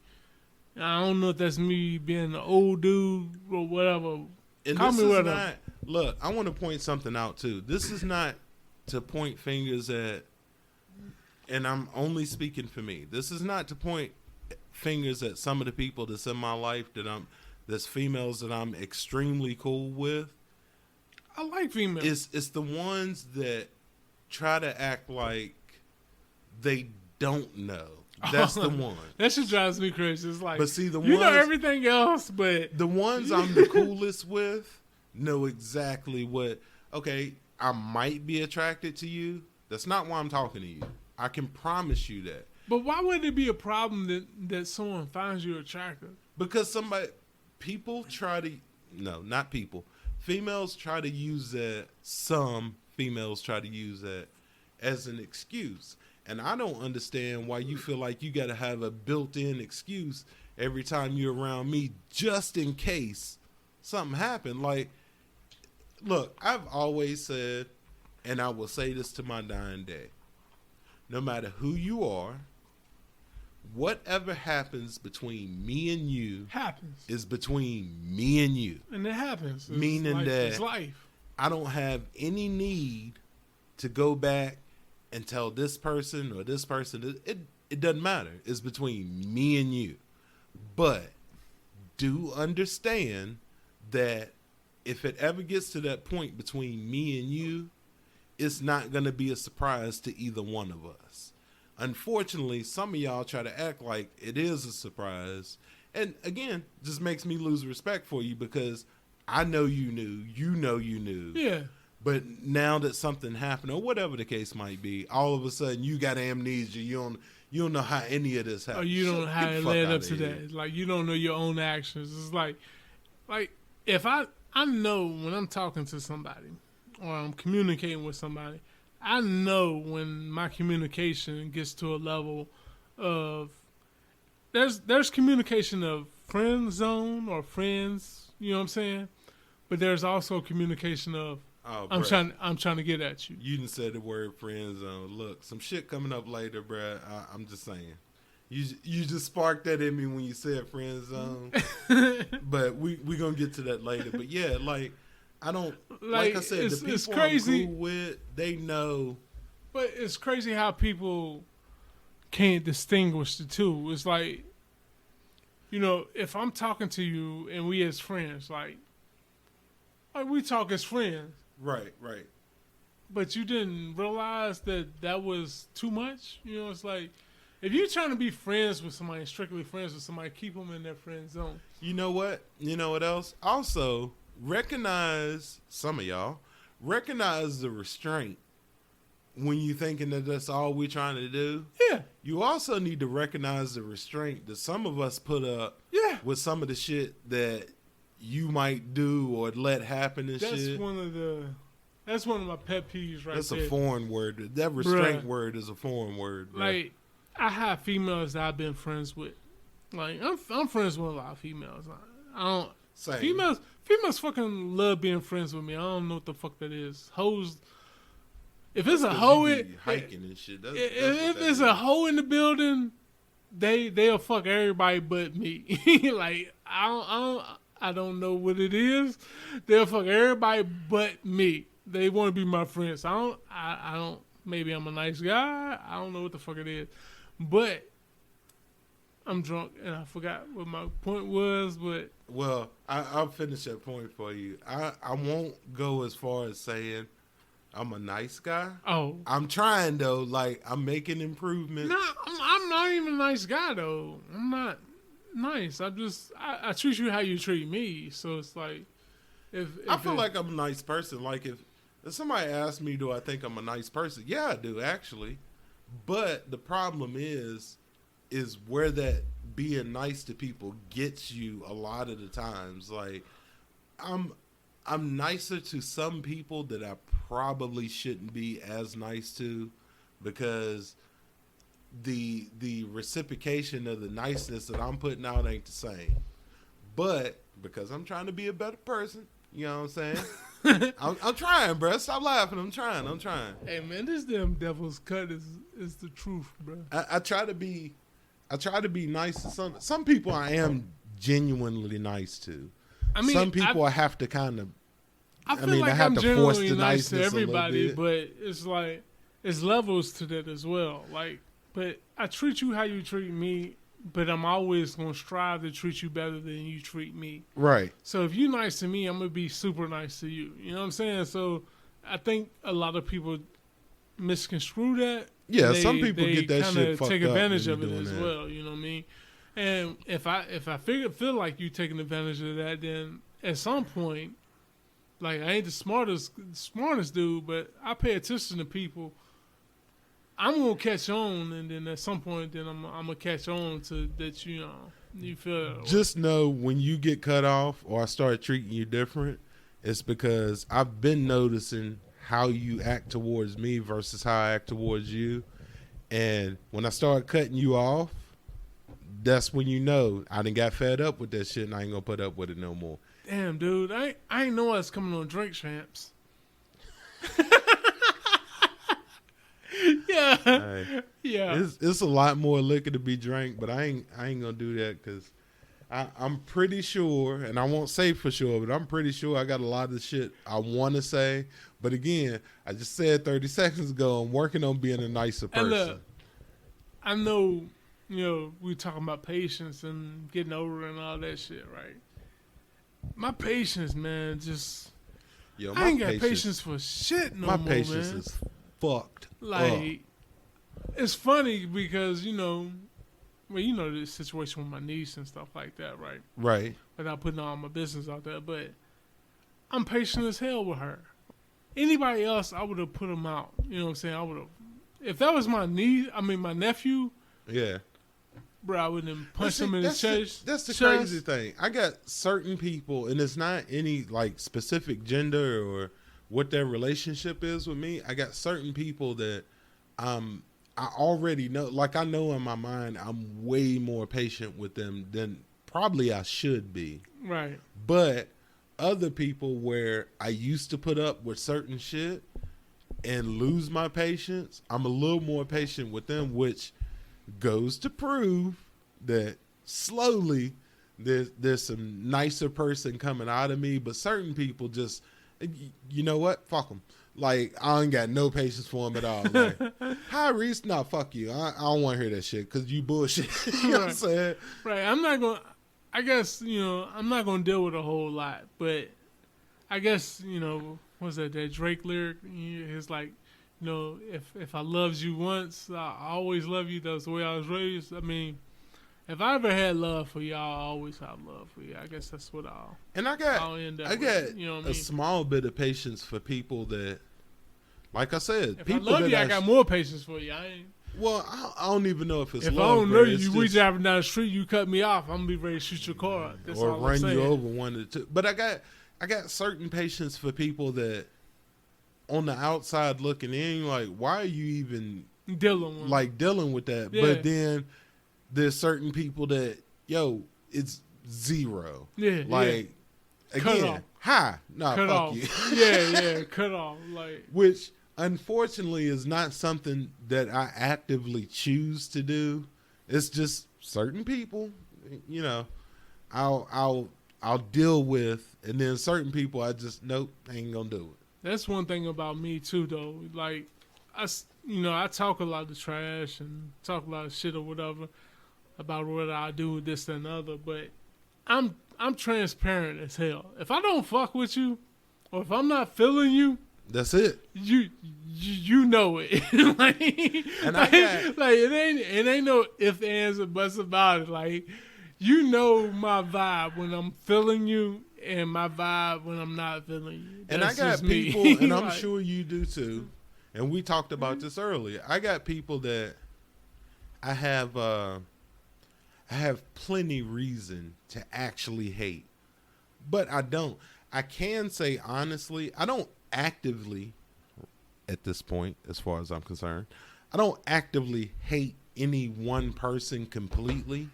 I don't know if that's me being an old dude or whatever. And Call this me is whatever. not. Look, I want to point something out too. This is not to point fingers at, and I'm only speaking for me. This is not to point fingers at some of the people that's in my life that's females that I'm extremely cool with. I like females. It's the ones that try to act like they don't know. That's the one. That shit drives me crazy. It's like, but see, you know everything else, but the ones I'm the coolest with know exactly what. Okay, I might be attracted to you. That's not why I'm talking to you. I can promise you that. But why would it be a problem that someone finds you attractive? Because females try to use that. Some females try to use that as an excuse. And I don't understand why you feel like you got to have a built-in excuse every time you're around me just in case something happened. Like, look, I've always said, and I will say this to my dying day, no matter who you are, whatever happens between me and you is between me and you. And it happens. Meaning that it's life. I don't have any need to go back and tell this person or this person. It doesn't matter. It's between me and you. But do understand that if it ever gets to that point between me and you, it's not going to be a surprise to either one of us. Unfortunately, some of y'all try to act like it is a surprise. And again, just makes me lose respect for you because I know you knew. You know you knew. Yeah. But now that something happened, or whatever the case might be, all of a sudden you got amnesia. You don't know how any of this happened. Or you don't know how it led up to that. It's like you don't know your own actions. It's like if I know when I'm talking to somebody or I'm communicating with somebody, I know when my communication gets to a level of there's communication of friend zone or friends, you know what I'm saying? But there's also communication of I'm trying to get at you. You didn't say the word friend zone. Look, some shit coming up later, bruh. I'm just saying. You just sparked that in me when you said friend zone. But we gonna get to that later. But yeah, like I don't like I said, the people crazy. I'm cool with, they know. But it's crazy how people can't distinguish the two. It's like, you know, if I'm talking to you and we as friends, like we talk as friends. Right. But you didn't realize that was too much. You know, it's like, if you're trying to be friends with somebody, strictly friends with somebody, keep them in their friend zone. You know what? You know what else? Also, recognize, some of y'all, recognize the restraint when you thinking that that's all we're trying to do. Yeah. You also need to recognize the restraint that some of us put up with some of the shit that you might do or let happen and shit. That's one of my pet peeves right That's there. a foreign word. That restraint word is a foreign word. Bro. Like, I have females that I've been friends with. Like, I'm friends with a lot of females. I don't. Same. Females fucking love being friends with me. I don't know what the fuck that is. Hoes. If it's a hoe, hiking and shit. If it's a hoe in the building, they'll fuck everybody but me. Like, I don't know what it is. They'll fuck everybody but me. They want to be my friends. I don't. Maybe I'm a nice guy. I don't know what the fuck it is, but I'm drunk and I forgot what my point was. But well, I'll finish that point for you. I won't go as far as saying I'm a nice guy. Oh, I'm trying though. Like, I'm making improvements. No, I'm not even a nice guy though. I'm not nice. I treat you how you treat me. So it's like, if I feel like I'm a nice person. Like, if somebody asks me, do I think I'm a nice person? Yeah, I do, actually. But the problem is where that being nice to people gets you a lot of the times. Like, I'm nicer to some people that I probably shouldn't be as nice to, because the reciprocation of the niceness that I'm putting out ain't the same. But because I'm trying to be a better person, you know what I'm saying? I'm trying, bro. Stop laughing. I'm trying. Hey, man, this damn devil's cut is the truth, bro. I try to be nice to some people. I am genuinely nice to. I mean, some people I have to kind of. I have to force the nice to everybody, but it's like it's levels to that as well. Like, but I treat you how you treat me. But I'm always going to strive to treat you better than you treat me. Right. So if you're nice to me, I'm going to be super nice to you. You know what I'm saying? So I think a lot of people misconstrue that. Yeah, some people get that shit fucked up. Take advantage of it as well. You know what I mean? And if I feel like you taking advantage of that, then at some point, like, I ain't the smartest dude, but I pay attention to people. I'm gonna catch on, and then at some point, then I'm gonna catch on to that. You know, you feel. Just know when you get cut off, or I start treating you different, it's because I've been noticing how you act towards me versus how I act towards you, and when I start cutting you off, that's when you know I done got fed up with that shit, and I ain't gonna put up with it no more. Damn, dude, I ain't know I was coming on Drink Champs. Yeah, hey, yeah. It's a lot more liquor to be drank, but I ain't gonna do that because I'm pretty sure, and I won't say for sure, but I'm pretty sure I got a lot of shit I want to say. But again, I just said 30 seconds ago, I'm working on being a nicer person. And look, I know, you know, we talking about patience and getting over and all that shit, right? My patience, man, just I ain't got patience for shit no more, man. My patience is fucked. Like, it's funny because, you know, well, you know the situation with my niece and stuff like that, right? Right. Without putting all my business out there, but I'm patient as hell with her. Anybody else, I would have put them out. You know what I'm saying? I would have. If that was my my nephew. Yeah. Bro, I wouldn't have punched him in the chest. That's the crazy thing. I got certain people, and it's not any like specific gender or what their relationship is with me. I got certain people that I already know. Like, I know in my mind I'm way more patient with them than probably I should be. Right. But other people where I used to put up with certain shit and lose my patience, I'm a little more patient with them, which goes to prove that slowly there's some nicer person coming out of me. But certain people just, You know what? Fuck them. Like, I ain't got no patience for him at all. Like, hi, Reese. Nah, fuck you. I don't want to hear that shit because you bullshit. You know what I'm saying? Right. I'm not going to, I guess, I'm not going to deal with a whole lot. But I guess, what's that Drake lyric? It's like, if I loved you once, I always love you. That's the way I was raised. I mean, if I ever had love for you, I'll always have love for you. I guess that's what I'll end up with. You know what I mean? Small bit of patience for people that, like I said, if people I love that you, I got more patience for you. Well, I don't even know if it's if love. I don't know you, we driving down the street, you cut me off, I'm gonna be ready to shoot your car. That's or all run I'm saying. you over one or two. But I got certain patience for people that, on the outside looking in, like, why are you even dealing with that? Yeah. But then there's certain people that, it's zero. Yeah. Like, again, hi. Nah, cut fuck off. you. Yeah, cut off. Like, which, unfortunately, is not something that I actively choose to do. It's just certain people, I'll deal with, and then certain people I just, nope, I ain't gonna do it. That's one thing about me too, though. Like, I talk a lot of trash and talk a lot of shit or whatever about what I do, this and the other, but I'm transparent as hell. If I don't fuck with you, or if I'm not feeling you, that's it. You know it. It ain't no ifs, ands, or buts about it. Like, my vibe when I'm feeling you, and my vibe when I'm not feeling you. That's and I got people, and I'm sure you do too. And we talked about this earlier. I got people that I have plenty reason to actually hate, but I don't. I can say honestly, I don't actively, at this point, as far as I'm concerned, I don't actively hate any one person completely,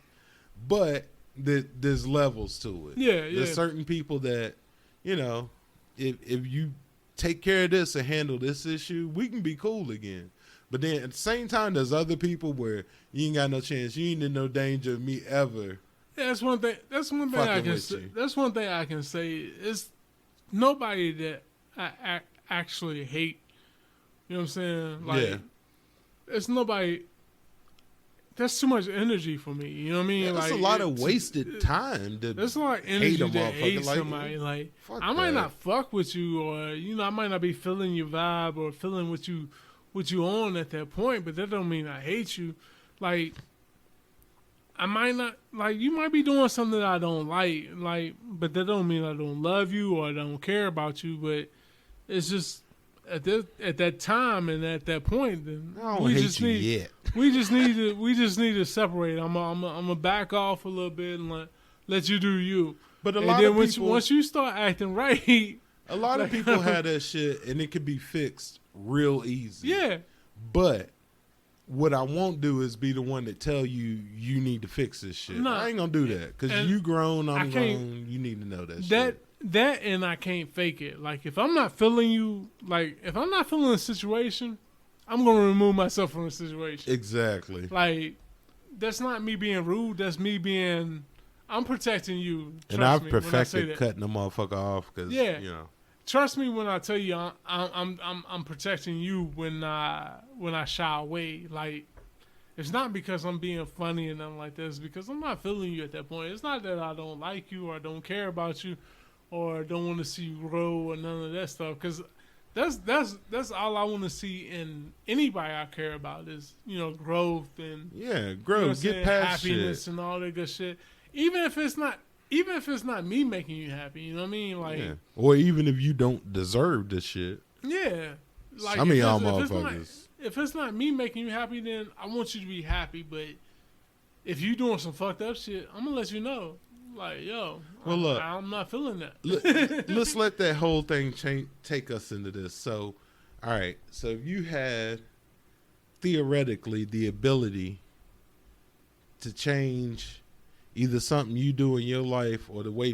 but there's levels to it. Yeah. There's certain people that, if you take care of this and handle this issue, we can be cool again. But then at the same time, there's other people where you ain't got no chance. You ain't in no danger of me ever. Yeah, that's one thing I can say. That's one thing I can say. It's nobody that I actually hate. You know what I'm saying? Like, it's nobody. That's too much energy for me. You know what I mean? That's a lot of wasted time. That's a lot of energy to hate somebody. Like, I might not fuck with you, or I might not be feeling your vibe or feeling what you on at that point. But that don't mean I hate you. Like, I might not, like, you might be doing something that I don't like, but that don't mean I don't love you or I don't care about you. But it's just at that time and at that point, then we just need to separate. I'm gonna back off a little bit and let you do you. But a lot of people, once you start acting right, a lot of people have that shit, and it can be fixed real easy. Yeah. But what I won't do is be the one that tell you need to fix this shit. I ain't gonna do that because you grown, I'm grown. You need to know that shit. That and I can't fake it. Like, if I'm not feeling you, like, if I'm not feeling a situation, I'm going to remove myself from the situation. Exactly. Like, that's not me being rude. That's me being, I'm protecting you. And I've perfected cutting the motherfucker off because, Trust me when I tell you I'm protecting you when I shy away. Like, it's not because I'm being funny and nothing like this. Because I'm not feeling you at that point. It's not that I don't like you or I don't care about you, or don't want to see you grow or none of that stuff. Because that's all I want to see in anybody I care about is, growth and growth, get past happiness shit and all that good shit. Even if it's not me making you happy, you know what I mean? Like, or even if you don't deserve this shit. Yeah. Like, some of y'all motherfuckers. If it's not me making you happy, then I want you to be happy. But if you doing some fucked up shit, I'm gonna let you know. Like, look, I'm not feeling that. Let's let that whole thing take us into this. So, all right. So if you had theoretically the ability to change either something you do in your life or the way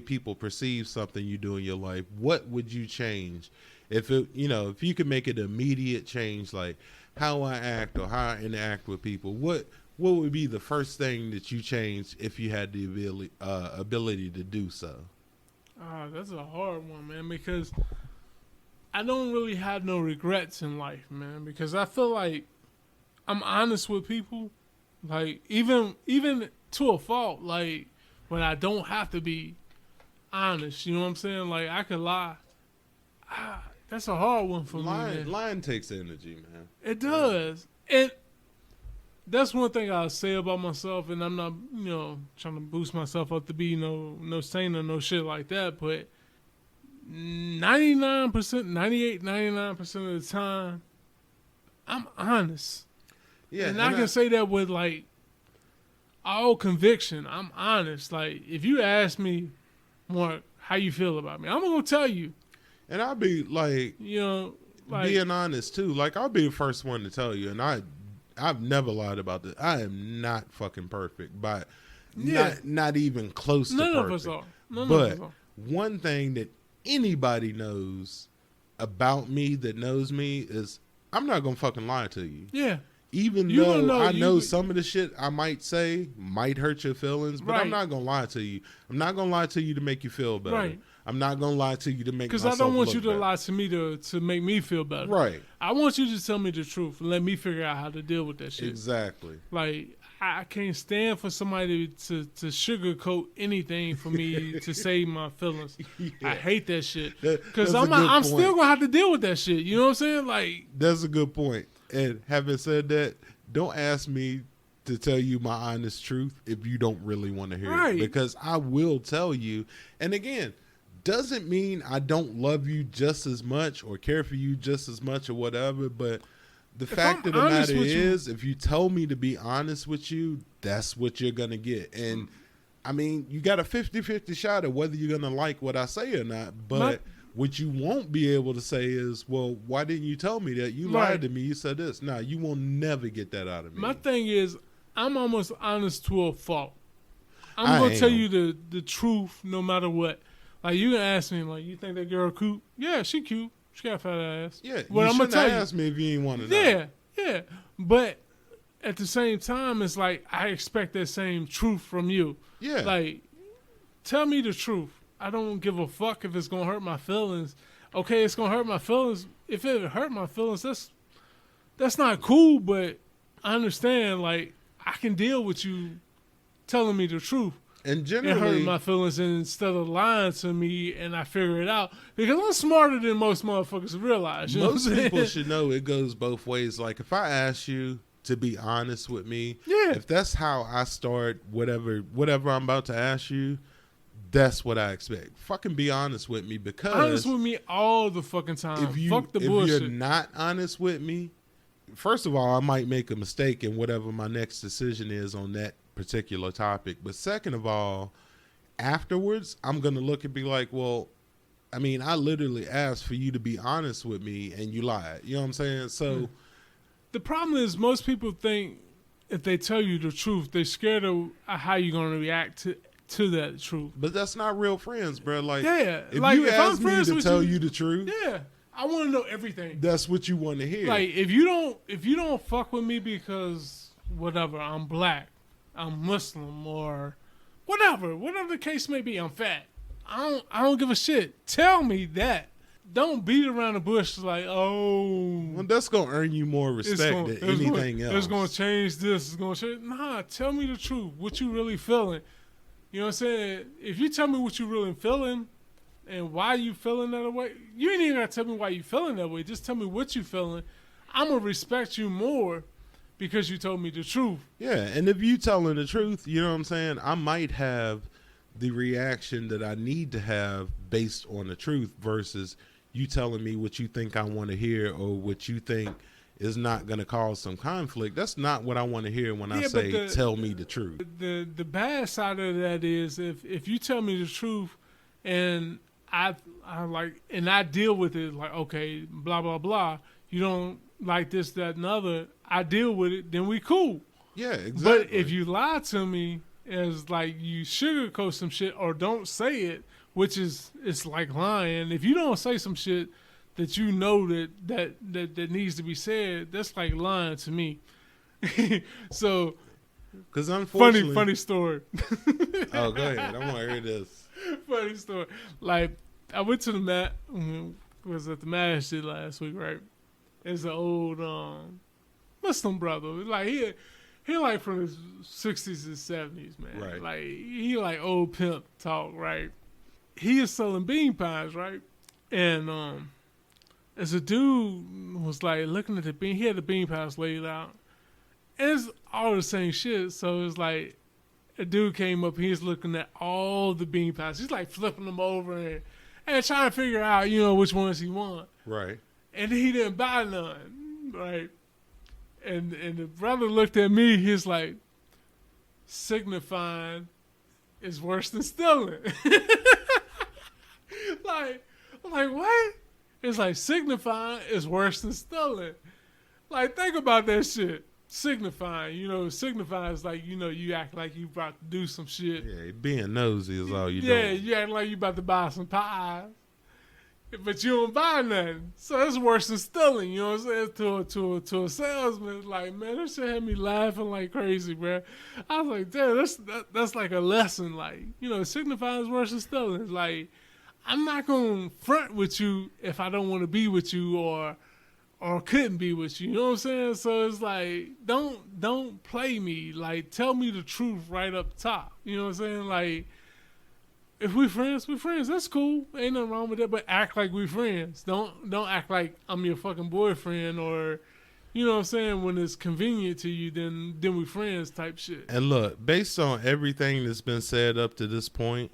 people perceive something you do in your life, what would you change? If you could make it immediate change, like how I act or how I interact with people, what would be the first thing that you change if you had the ability to do so? That's a hard one, man, because I don't really have no regrets in life, man, because I feel like I'm honest with people, like even to a fault, like when I don't have to be honest. You know what I'm saying? Like I could lie. That's a hard one for me. Man. Lying takes energy, man. It does, and that's one thing I'll say about myself. And I'm not, trying to boost myself up to be no saint or no shit like that, but 99%, 98, 99% of the time, I'm honest. Yeah, and I can say that with like all conviction. I'm honest. Like if you ask me, Mark, how you feel about me, I'm gonna tell you. And I'll be like, like, being honest too. Like I'll be the first one to tell you, and I've never lied about this. I am not fucking perfect, but not even close to perfect. None of us are. But one thing that anybody knows about me that knows me is I'm not gonna fucking lie to you. Yeah. Even though I know some of the shit I might say might hurt your feelings, but I'm not gonna lie to you. I'm not gonna lie to you to make you feel better. Right. I'm not gonna lie to you to make myself because I don't want look you to better. lie to me to make me feel better. Right. I want you to tell me the truth and let me figure out how to deal with that shit. Exactly. Like I can't stand for somebody to sugarcoat anything for me to save my feelings. Yeah. I hate that shit because I'm still gonna have to deal with that shit. You know what I'm saying? Like that's a good point. And having said that, don't ask me to tell you my honest truth if you don't really want to hear it, because I will tell you. And again, doesn't mean I don't love you just as much or care for you just as much or whatever, but the fact of the matter is, if you tell me to be honest with you, that's what you're going to get. And, I mean, you got a 50-50 shot at whether you're going to like what I say or not, but what you won't be able to say is, well, why didn't you tell me that? You lied to me. You said this. No, you will never get that out of me. My thing is, I'm almost honest to a fault. I'm going to tell you the truth no matter what. Like, you can ask me, like, you think that girl cute? Yeah, she cute. She got a fat ass. Yeah, but you shouldn't ask me if you ain't want to know. Yeah. But at the same time, it's like I expect that same truth from you. Yeah. Like, tell me the truth. I don't give a fuck if it's going to hurt my feelings. Okay, it's going to hurt my feelings. If it hurt my feelings, that's not cool, but I understand, like, I can deal with you telling me the truth. And generally, it hurt my feelings instead of lying to me, and I figure it out because I'm smarter than most motherfuckers realize. You most know what people should know it goes both ways. Like if I ask you to be honest with me, if that's how I start whatever I'm about to ask you, that's what I expect. Fucking be honest with me, because honest with me all the fucking time. Fuck the bullshit. If you're not honest with me, first of all, I might make a mistake in whatever my next decision is on that particular topic. But second of all, afterwards, I'm going to look and be like, well, I mean, I literally asked for you to be honest with me and you lied. You know what I'm saying? So the problem is most people think if they tell you the truth, they're scared of how you're going to react to that truth. But that's not real friends, bro. Like, if you ask me to tell you the truth, I want to know everything. That's what you want to hear. Like, if you don't fuck with me because whatever, I'm black, I'm Muslim, or whatever the case may be, I'm fat. I don't give a shit. Tell me that. Don't beat around the bush like, well, that's gonna earn you more respect than anything else. It's gonna change this. It's gonna change. Nah, tell me the truth. What you really feeling? You know what I'm saying? If you tell me what you really feeling and why you feeling that way, you ain't even gotta tell me why you feeling that way. Just tell me what you feeling. I'm gonna respect you more because you told me the truth. Yeah, and if you telling the truth, you know what I'm saying, I might have the reaction that I need to have based on the truth versus you telling me what you think I want to hear or what you think is not going to cause some conflict. That's not what I want to hear when I say tell me the truth. The bad side of that is if you tell me the truth and I deal with it like, okay, blah blah blah, you don't like this, that, and other, I deal with it, then we cool. Yeah, exactly. But if you lie to me as like you sugarcoat some shit or don't say it, which is it's like lying. If you don't say some shit that you know that needs to be said, that's like lying to me. So, because unfortunately, funny story. Oh, go ahead. I want to hear this. Funny story. Like, I went to the mat. Was at the Mass shit last week, right? It's an old Muslim brother. Like he like from his 60s and 70s, man. Right. Like he like old pimp talk, right? He is selling bean pies, right? And as a dude was like looking at the bean, he had the bean pies laid out. And it's all the same shit. So it's like a dude came up, he's looking at all the bean pies. He's like flipping them over and trying to figure out, which ones he want. Right. And he didn't buy none, right? And the brother looked at me, he's like, signifying is worse than stealing. I'm like, what? It's like, signifying is worse than stealing. Like, think about that shit. Signifying, signifying is like, you act like you about to do some shit. Yeah, being nosy is all you doing. Yeah, you act like you about to buy some pies. But you don't buy nothing. So it's worse than stealing, you know what I'm saying? To a salesman, it's like, man, that shit had me laughing like crazy, bro. I was like, damn, that's like a lesson. Like, signifying is worse than stealing. It's like, I'm not going to front with you if I don't want to be with you or couldn't be with you. You know what I'm saying? So it's like, don't play me. Like, tell me the truth right up top. You know what I'm saying? Like, if we friends, we friends. That's cool. Ain't nothing wrong with that. But act like we friends. Don't act like I'm your fucking boyfriend or, you know what I'm saying? When it's convenient to you, then we friends type shit. And look, based on everything that's been said up to this point,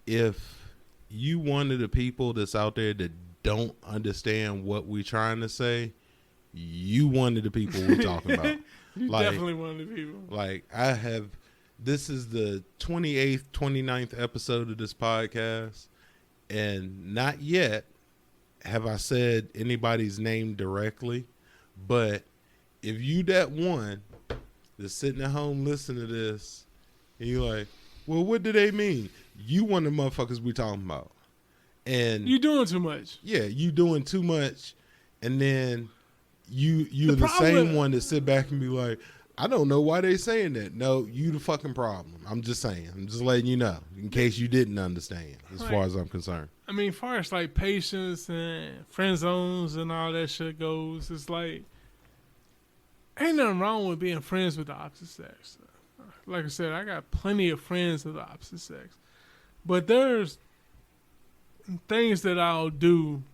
if you one of the people that's out there that don't understand what we're trying to say, you one of the people we're talking about. You definitely one of the people. Like, this is the 28th, 29th episode of this podcast, and not yet have I said anybody's name directly, but if you that one that's sitting at home listening to this, and you're like, well, what do they mean? You one of the motherfuckers we talking about. And you doing too much. Yeah, you doing too much, and then you're the same one that sit back and be like, I don't know why they saying that. No, you the fucking problem. I'm just saying. I'm just letting you know in case you didn't understand as far as I'm concerned. I mean, as far as like patience and friend zones and all that shit goes, it's like, ain't nothing wrong with being friends with the opposite sex. Like I said, I got plenty of friends of the opposite sex. But there's things that I'll do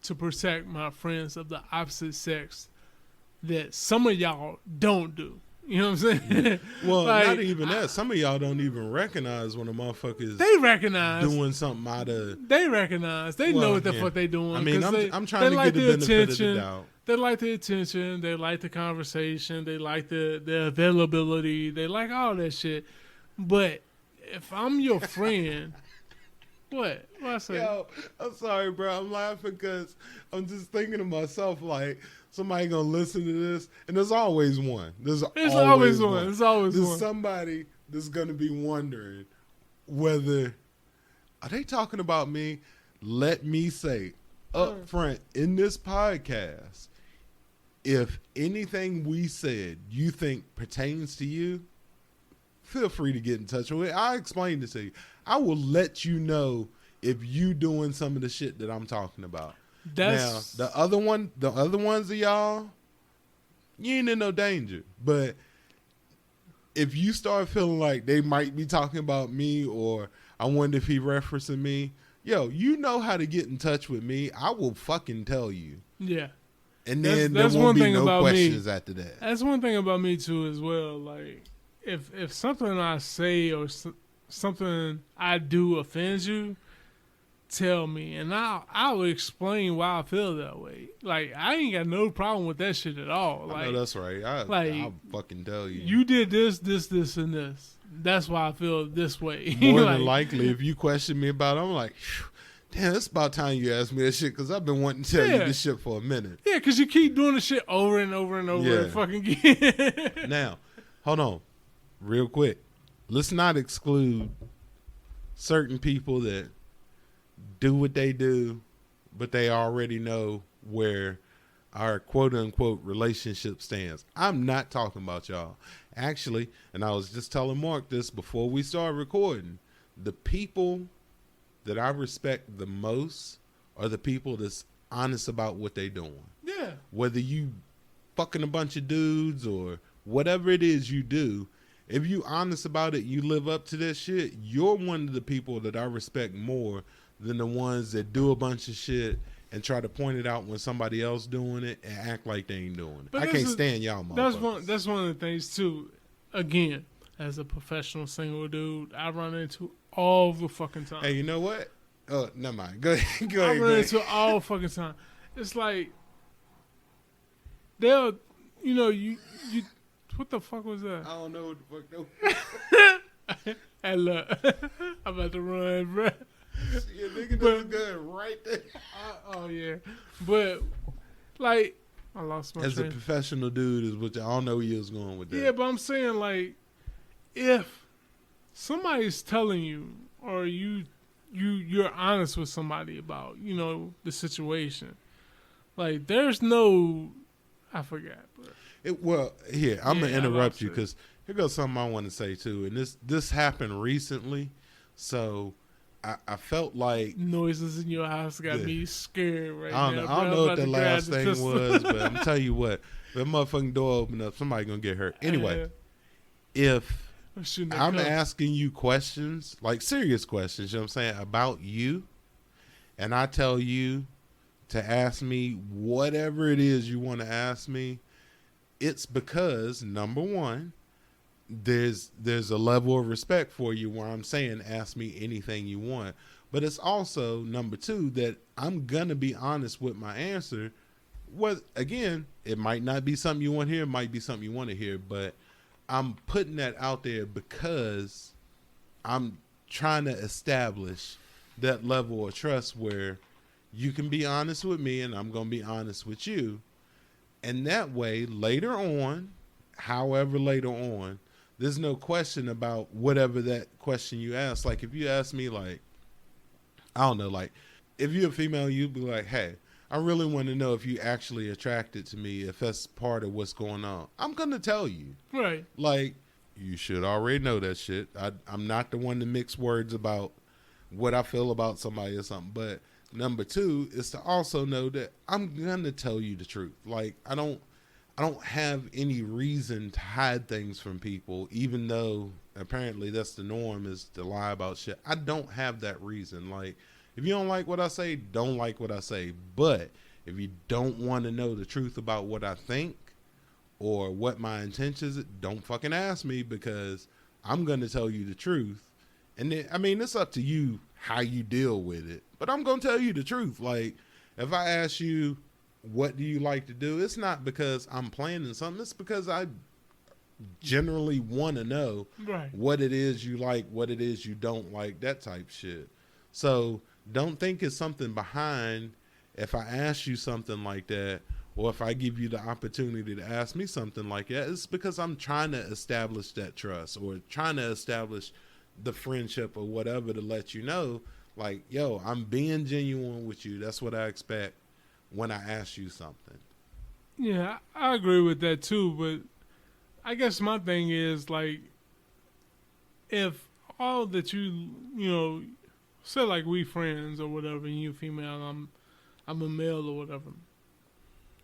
to protect my friends of the opposite sex that some of y'all don't do. You know what I'm saying? Well, like, not even that. Some of y'all don't even recognize when a motherfucker is doing something out of... They recognize. They know what the fuck they doing. I mean, I'm trying to like get the benefit of the doubt. They like the attention. They like the conversation. They like the availability. They like all that shit. But if I'm your friend... What I say? Yo, I'm sorry, bro. I'm laughing because I'm just thinking to myself, like, somebody gonna listen to this, and there's always one. There's always one. There's somebody that's gonna be wondering whether are they talking about me. Let me say up front in this podcast, if anything we said you think pertains to you, feel free to get in touch with it. I'll explain this to you. I will let you know if you doing some of the shit that I'm talking about. Now, the other ones of y'all, you ain't in no danger. But if you start feeling like they might be talking about me, or I wonder if he referencing me, yo, you know how to get in touch with me. I will fucking tell you. Yeah. And then there won't be no questions after that. That's one thing about me too as well. Like, if something I say or something I do offends you, tell me, and I'll explain why I feel that way. Like, I ain't got no problem with that shit at all. Like, I know that's right. I'll fucking tell you. You did this, and this. That's why I feel this way. More than likely, if you question me about it, I'm like, damn, it's about time you asked me that shit, because I've been wanting to tell you this shit for a minute. Yeah, because you keep doing the shit over and over and over and fucking again. Now, hold on. Real quick. Let's not exclude certain people that do what they do, but they already know where our quote-unquote relationship stands. I'm not talking about y'all. Actually, and I was just telling Mark this before we started recording, the people that I respect the most are the people that's honest about what they doing. Yeah. Whether you fucking a bunch of dudes or whatever it is you do, if you honest about it, you live up to that shit, you're one of the people that I respect more than the ones that do a bunch of shit and try to point it out when somebody else doing it and act like they ain't doing it. But I can't stand y'all motherfuckers. That's one of the things too. Again, as a professional single dude, I run into all the fucking time. Hey, you know what? Oh, never mind. Go ahead. I run into all fucking time. It's like they'll, you. What the fuck was that? I don't know what the fuck. Hey, look, I'm about to run, bro. Yeah, nigga, that's good right there. Oh yeah, but like I lost my. As a professional dude, is what I don't know where you was going with that. Yeah, but I'm saying like, if somebody's telling you or you're honest with somebody about the situation, like there's no, I forgot. But Well, here I'm gonna interrupt you because here goes something I want to say too, and this happened recently, so I felt like noises in your house got me scared right now. I don't know what the last thing was, but I'm tell you what, if that motherfucking door open up, somebody gonna get hurt. Anyway, if I'm asking you questions, like serious questions, you know what I'm saying, about you, and I tell you to ask me whatever it is you want to ask me, it's because, number one, there's a level of respect for you where I'm saying ask me anything you want. But it's also, number two, that I'm going to be honest with my answer. Again, it might not be something you want to hear, it might be something you want to hear, but I'm putting that out there because I'm trying to establish that level of trust where you can be honest with me and I'm going to be honest with you. And that way, later on, however later on, there's no question about whatever that question you ask. Like, if you ask me, like, I don't know, like, if you're a female, you'd be like, hey, I really want to know if you actually attracted to me, if that's part of what's going on. I'm going to tell you. Right. Like, you should already know that shit. I'm not the one to mix words about what I feel about somebody or something. But number two is to also know that I'm going to tell you the truth. Like, I don't have any reason to hide things from people, even though apparently that's the norm, is to lie about shit. I don't have that reason. Like, if you don't like what I say, don't like what I say. But if you don't want to know the truth about what I think or what my intentions, don't fucking ask me, because I'm going to tell you the truth. And then, I mean, it's up to you how you deal with it. But I'm going to tell you the truth. Like, if I ask you, what do you like to do? It's not because I'm planning something. It's because I generally want to know what it is you like, what it is you don't like, that type shit. So don't think it's something behind if I ask you something like that, or if I give you the opportunity to ask me something like that. It's because I'm trying to establish that trust or trying to establish the friendship or whatever, to let you know, like, yo, I'm being genuine with you. That's what I expect when I ask you something. Yeah, I agree with that too, but I guess my thing is, like, if all that you say, like, we friends or whatever, and you female, I'm a male or whatever,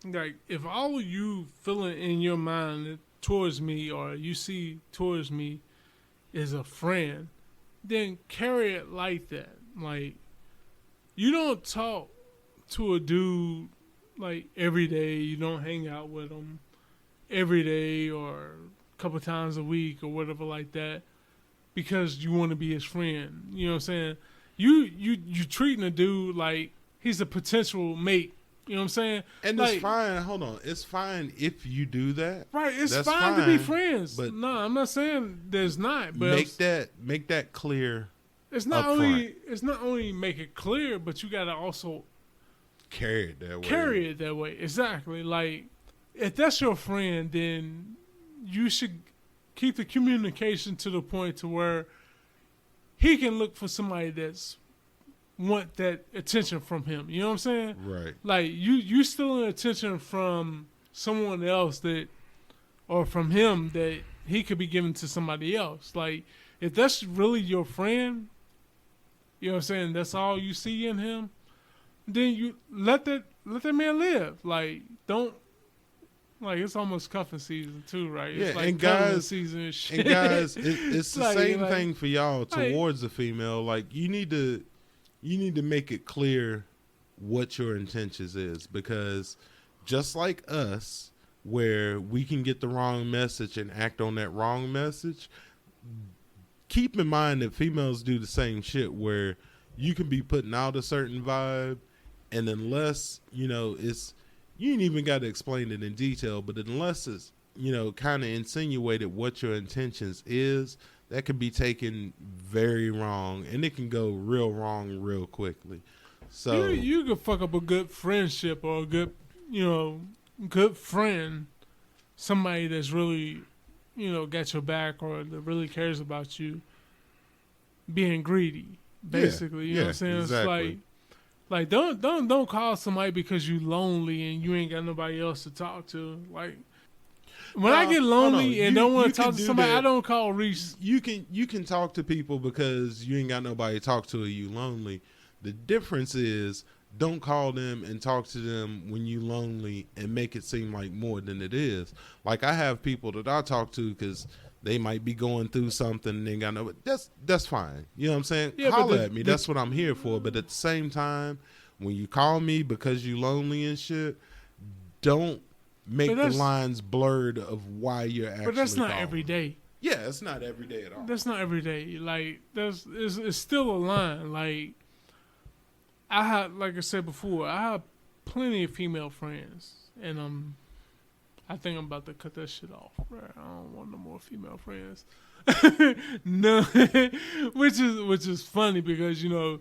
like, if all you feeling in your mind towards me or you see towards me is a friend, then carry it like that. Like, you don't talk to a dude like every day, you don't hang out with him every day or a couple times a week or whatever like that because you want to be his friend. You know what I'm saying? You treating a dude like he's a potential mate. You know what I'm saying? And like, it's fine. Hold on. It's fine if you do that. Right. It's fine to be friends. But no, I'm not saying there's not. But make that clear. It's not only make it clear, but you gotta also carry it that way. Carry it that way. Exactly. Like, if that's your friend, then you should keep the communication to the point to where he can look for somebody that's want that attention from him. You know what I'm saying? Right. Like, you stealing attention from someone else that, or from him that he could be giving to somebody else. Like, if that's really your friend, you know what I'm saying, that's all you see in him, then you let that man live. Like, don't, like, it's almost cuffing season too, right? Yeah, it's like and guys, season and shit. and guys, it's the Like, same thing for y'all like, towards the female. Like, you need to make it clear what your intentions is, because just like us, where we can get the wrong message and act on that wrong message, keep in mind that females do the same shit, where you can be putting out a certain vibe, and unless, you know, it's, you ain't even got to explain it in detail, but unless it's, you know, kind of insinuated what your intentions is, that can be taken very wrong, and it can go real wrong real quickly. So you could fuck up a good friendship or a good, you know, good friend, somebody that's really, you know, got your back or that really cares about you, being greedy, basically. You know what I'm saying? Exactly. It's like don't call somebody because you lonely and you ain't got nobody else to talk to. Like, when I get lonely and don't want to talk to somebody, I don't call Reese. You can talk to people because you ain't got nobody to talk to or you lonely. The difference is, don't call them and talk to them when you lonely and make it seem like more than it is. Like, I have people that I talk to because they might be going through something and they got no. That's fine. You know what I'm saying? Yeah, Holler at me. That's what I'm here for. But at the same time, when you call me because you lonely and shit, don't make the lines blurred of why you're actually. But that's not calling. every day. Yeah, it's not every day at all. That's not every day. Like, it's still a line. Like, I have, like I said before, I have plenty of female friends, and I think I'm about to cut that shit off. Bro. I don't want no more female friends. No, which is funny because, you know,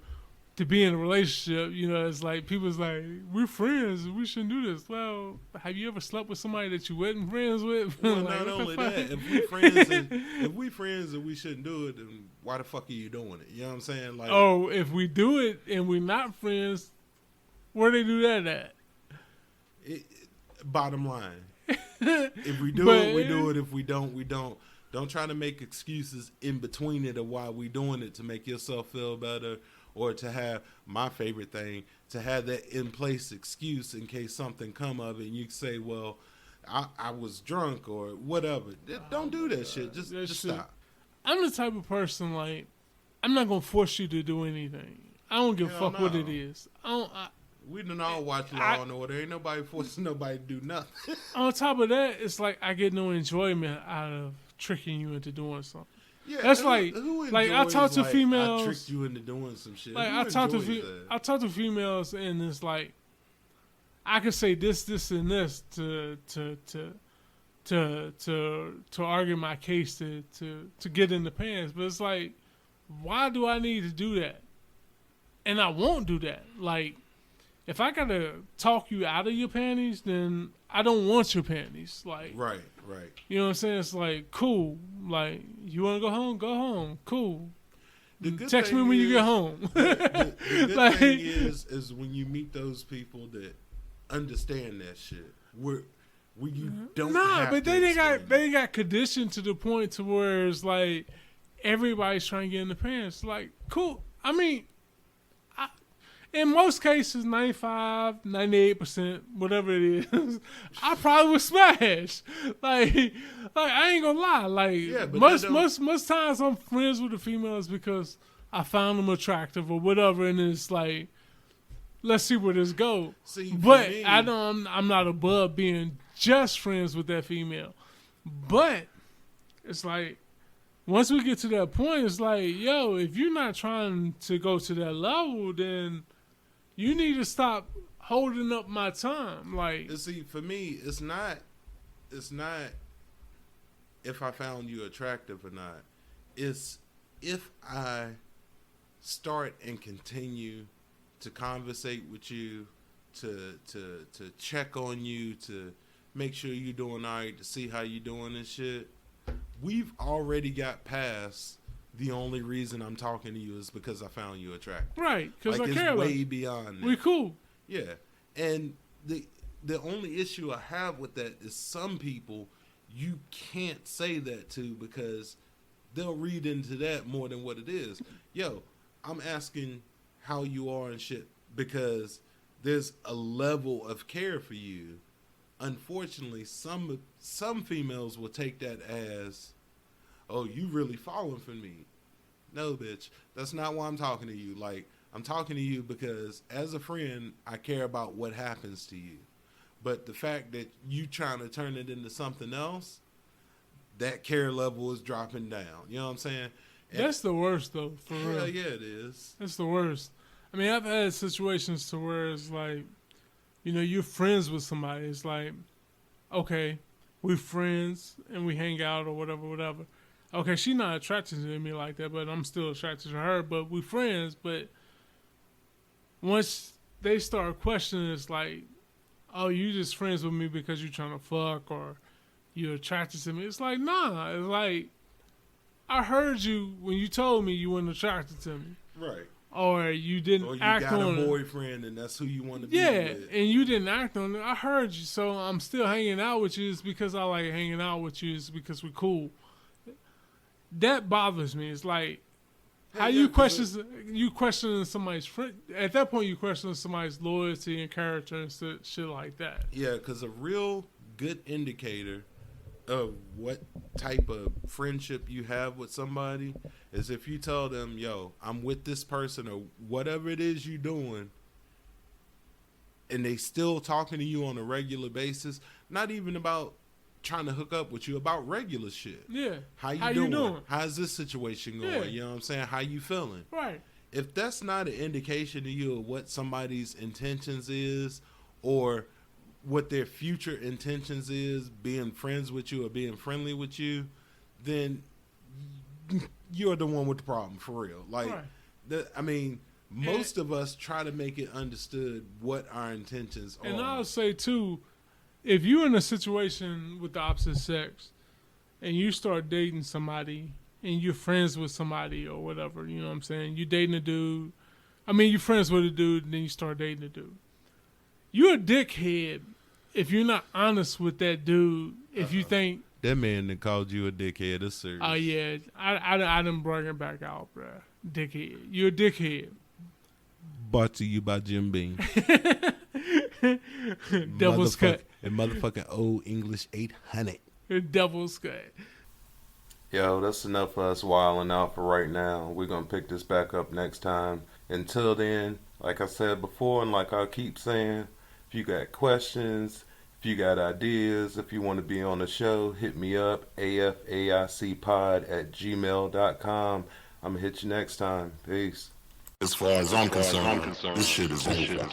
to be in a relationship, you know, it's like people's like, we're friends, we shouldn't do this. Well, have you ever slept with somebody that you wasn't friends with? Well, Like, not only fuck? that, if we friends and we shouldn't do it, then why the fuck are you doing it? You know what I'm saying? Like, oh, if we do it and we're not friends, where they do that at? Bottom line, if we do it, we do it. If we don't, we don't. Don't try to make excuses in between it of why we doing it to make yourself feel better, or to have, my favorite thing, to have that in place excuse in case something come of it and you say, well, I was drunk or whatever. Don't do that shit. Just stop. I'm the type of person, like, I'm not going to force you to do anything. I don't give a fuck what it is. We done all watch Law and Order. Ain't nobody forcing nobody to do nothing. On top of that, it's like I get no enjoyment out of tricking you into doing something. Yeah, that's like I talk to females. I tricked you into doing some shit. Like, I talk to females, and it's like I could say this, and this to argue my case to get in the pants, but it's like, why do I need to do that? And I won't do that. Like, if I gotta talk you out of your panties, then I don't want your panties. Like, right. You know what I'm saying? It's like, cool. Like, you want to go home? Go home. Cool. Text me when you get home. The good thing is when you meet those people that understand that shit. Where you don't. Nah, but they got conditioned to the point to where it's like everybody's trying to get in the pants. Like, cool. I mean, in most cases, 95, 98%, whatever it is, I probably would smash. Like I ain't gonna lie. Like, most times I'm friends with the females because I found them attractive or whatever, and it's like, let's see where this goes. But me, I'm not above being just friends with that female. But it's like, once we get to that point, it's like, yo, if you're not trying to go to that level, then you need to stop holding up my time. Like, see, for me, it's not if I found you attractive or not. It's if I start and continue to conversate with you, to check on you, to make sure you're doing all right, to see how you doing and shit. We've already got past the only reason I'm talking to you is because I found you attractive. Right, because like, I care about you. It's way beyond that. We cool. Yeah. And the only issue I have with that is some people you can't say that to because they'll read into that more than what it is. Yo, I'm asking how you are and shit because there's a level of care for you. Unfortunately, some females will take that as, oh, you really falling for me. No, bitch. That's not why I'm talking to you. Like, I'm talking to you because as a friend, I care about what happens to you. But the fact that you trying to turn it into something else, that care level is dropping down. You know what I'm saying? And That's the worst, though, for real. hell yeah, it is. That's the worst. I mean, I've had situations to where it's like, you know, you're friends with somebody. It's like, okay, we're friends and we hang out or whatever. Okay, she's not attracted to me like that, but I'm still attracted to her. But we're friends. But once they start questioning, it's like, oh, you just friends with me because you're trying to fuck or you're attracted to me. It's like, nah. It's like, I heard you when you told me you weren't attracted to me. Right. Or you didn't or you act got on a it. boyfriend and that's who you want to be Yeah, with. and you didn't act on it. I heard you, so I'm still hanging out with you. It's because I like hanging out with you. It's because we're cool. That bothers me. It's like, how Yeah, you questioning somebody's friend. At that point, you questioning somebody's loyalty and character and shit like that. Yeah, because a real good indicator of what type of friendship you have with somebody is if you tell them, yo, I'm with this person or whatever it is you doing, and they still talking to you on a regular basis, not even about trying to hook up with you, about regular shit. Yeah. How you doing? How's this situation going? Yeah. You know what I'm saying? How you feeling? Right. If that's not an indication to you of what somebody's intentions is or what their future intentions is, being friends with you or being friendly with you, then you're the one with the problem for real. Like, right. I mean, most of us try to make it understood what our intentions are. And I'll say too, if you're in a situation with the opposite sex and you start dating somebody and you're friends with somebody or whatever, you know what I'm saying? You're dating a dude. I mean, you're friends with a dude and then you start dating a dude. You're a dickhead if you're not honest with that dude. If you think that man that called you a dickhead is serious. Oh yeah, I didn't bring it back out, bruh. Dickhead, you're a dickhead. Brought to you by Jim Beam. Devil's cut. And motherfucking old English 800. Devil's cut. Yo, that's enough for us wilding out for right now. We're going to pick this back up next time. Until then, like I said before and like I keep saying, if you got questions, if you got ideas, if you want to be on the show, hit me up, afaicpod@gmail.com. I'm going to hit you next time. Peace. As far as I'm concerned, this shit is over.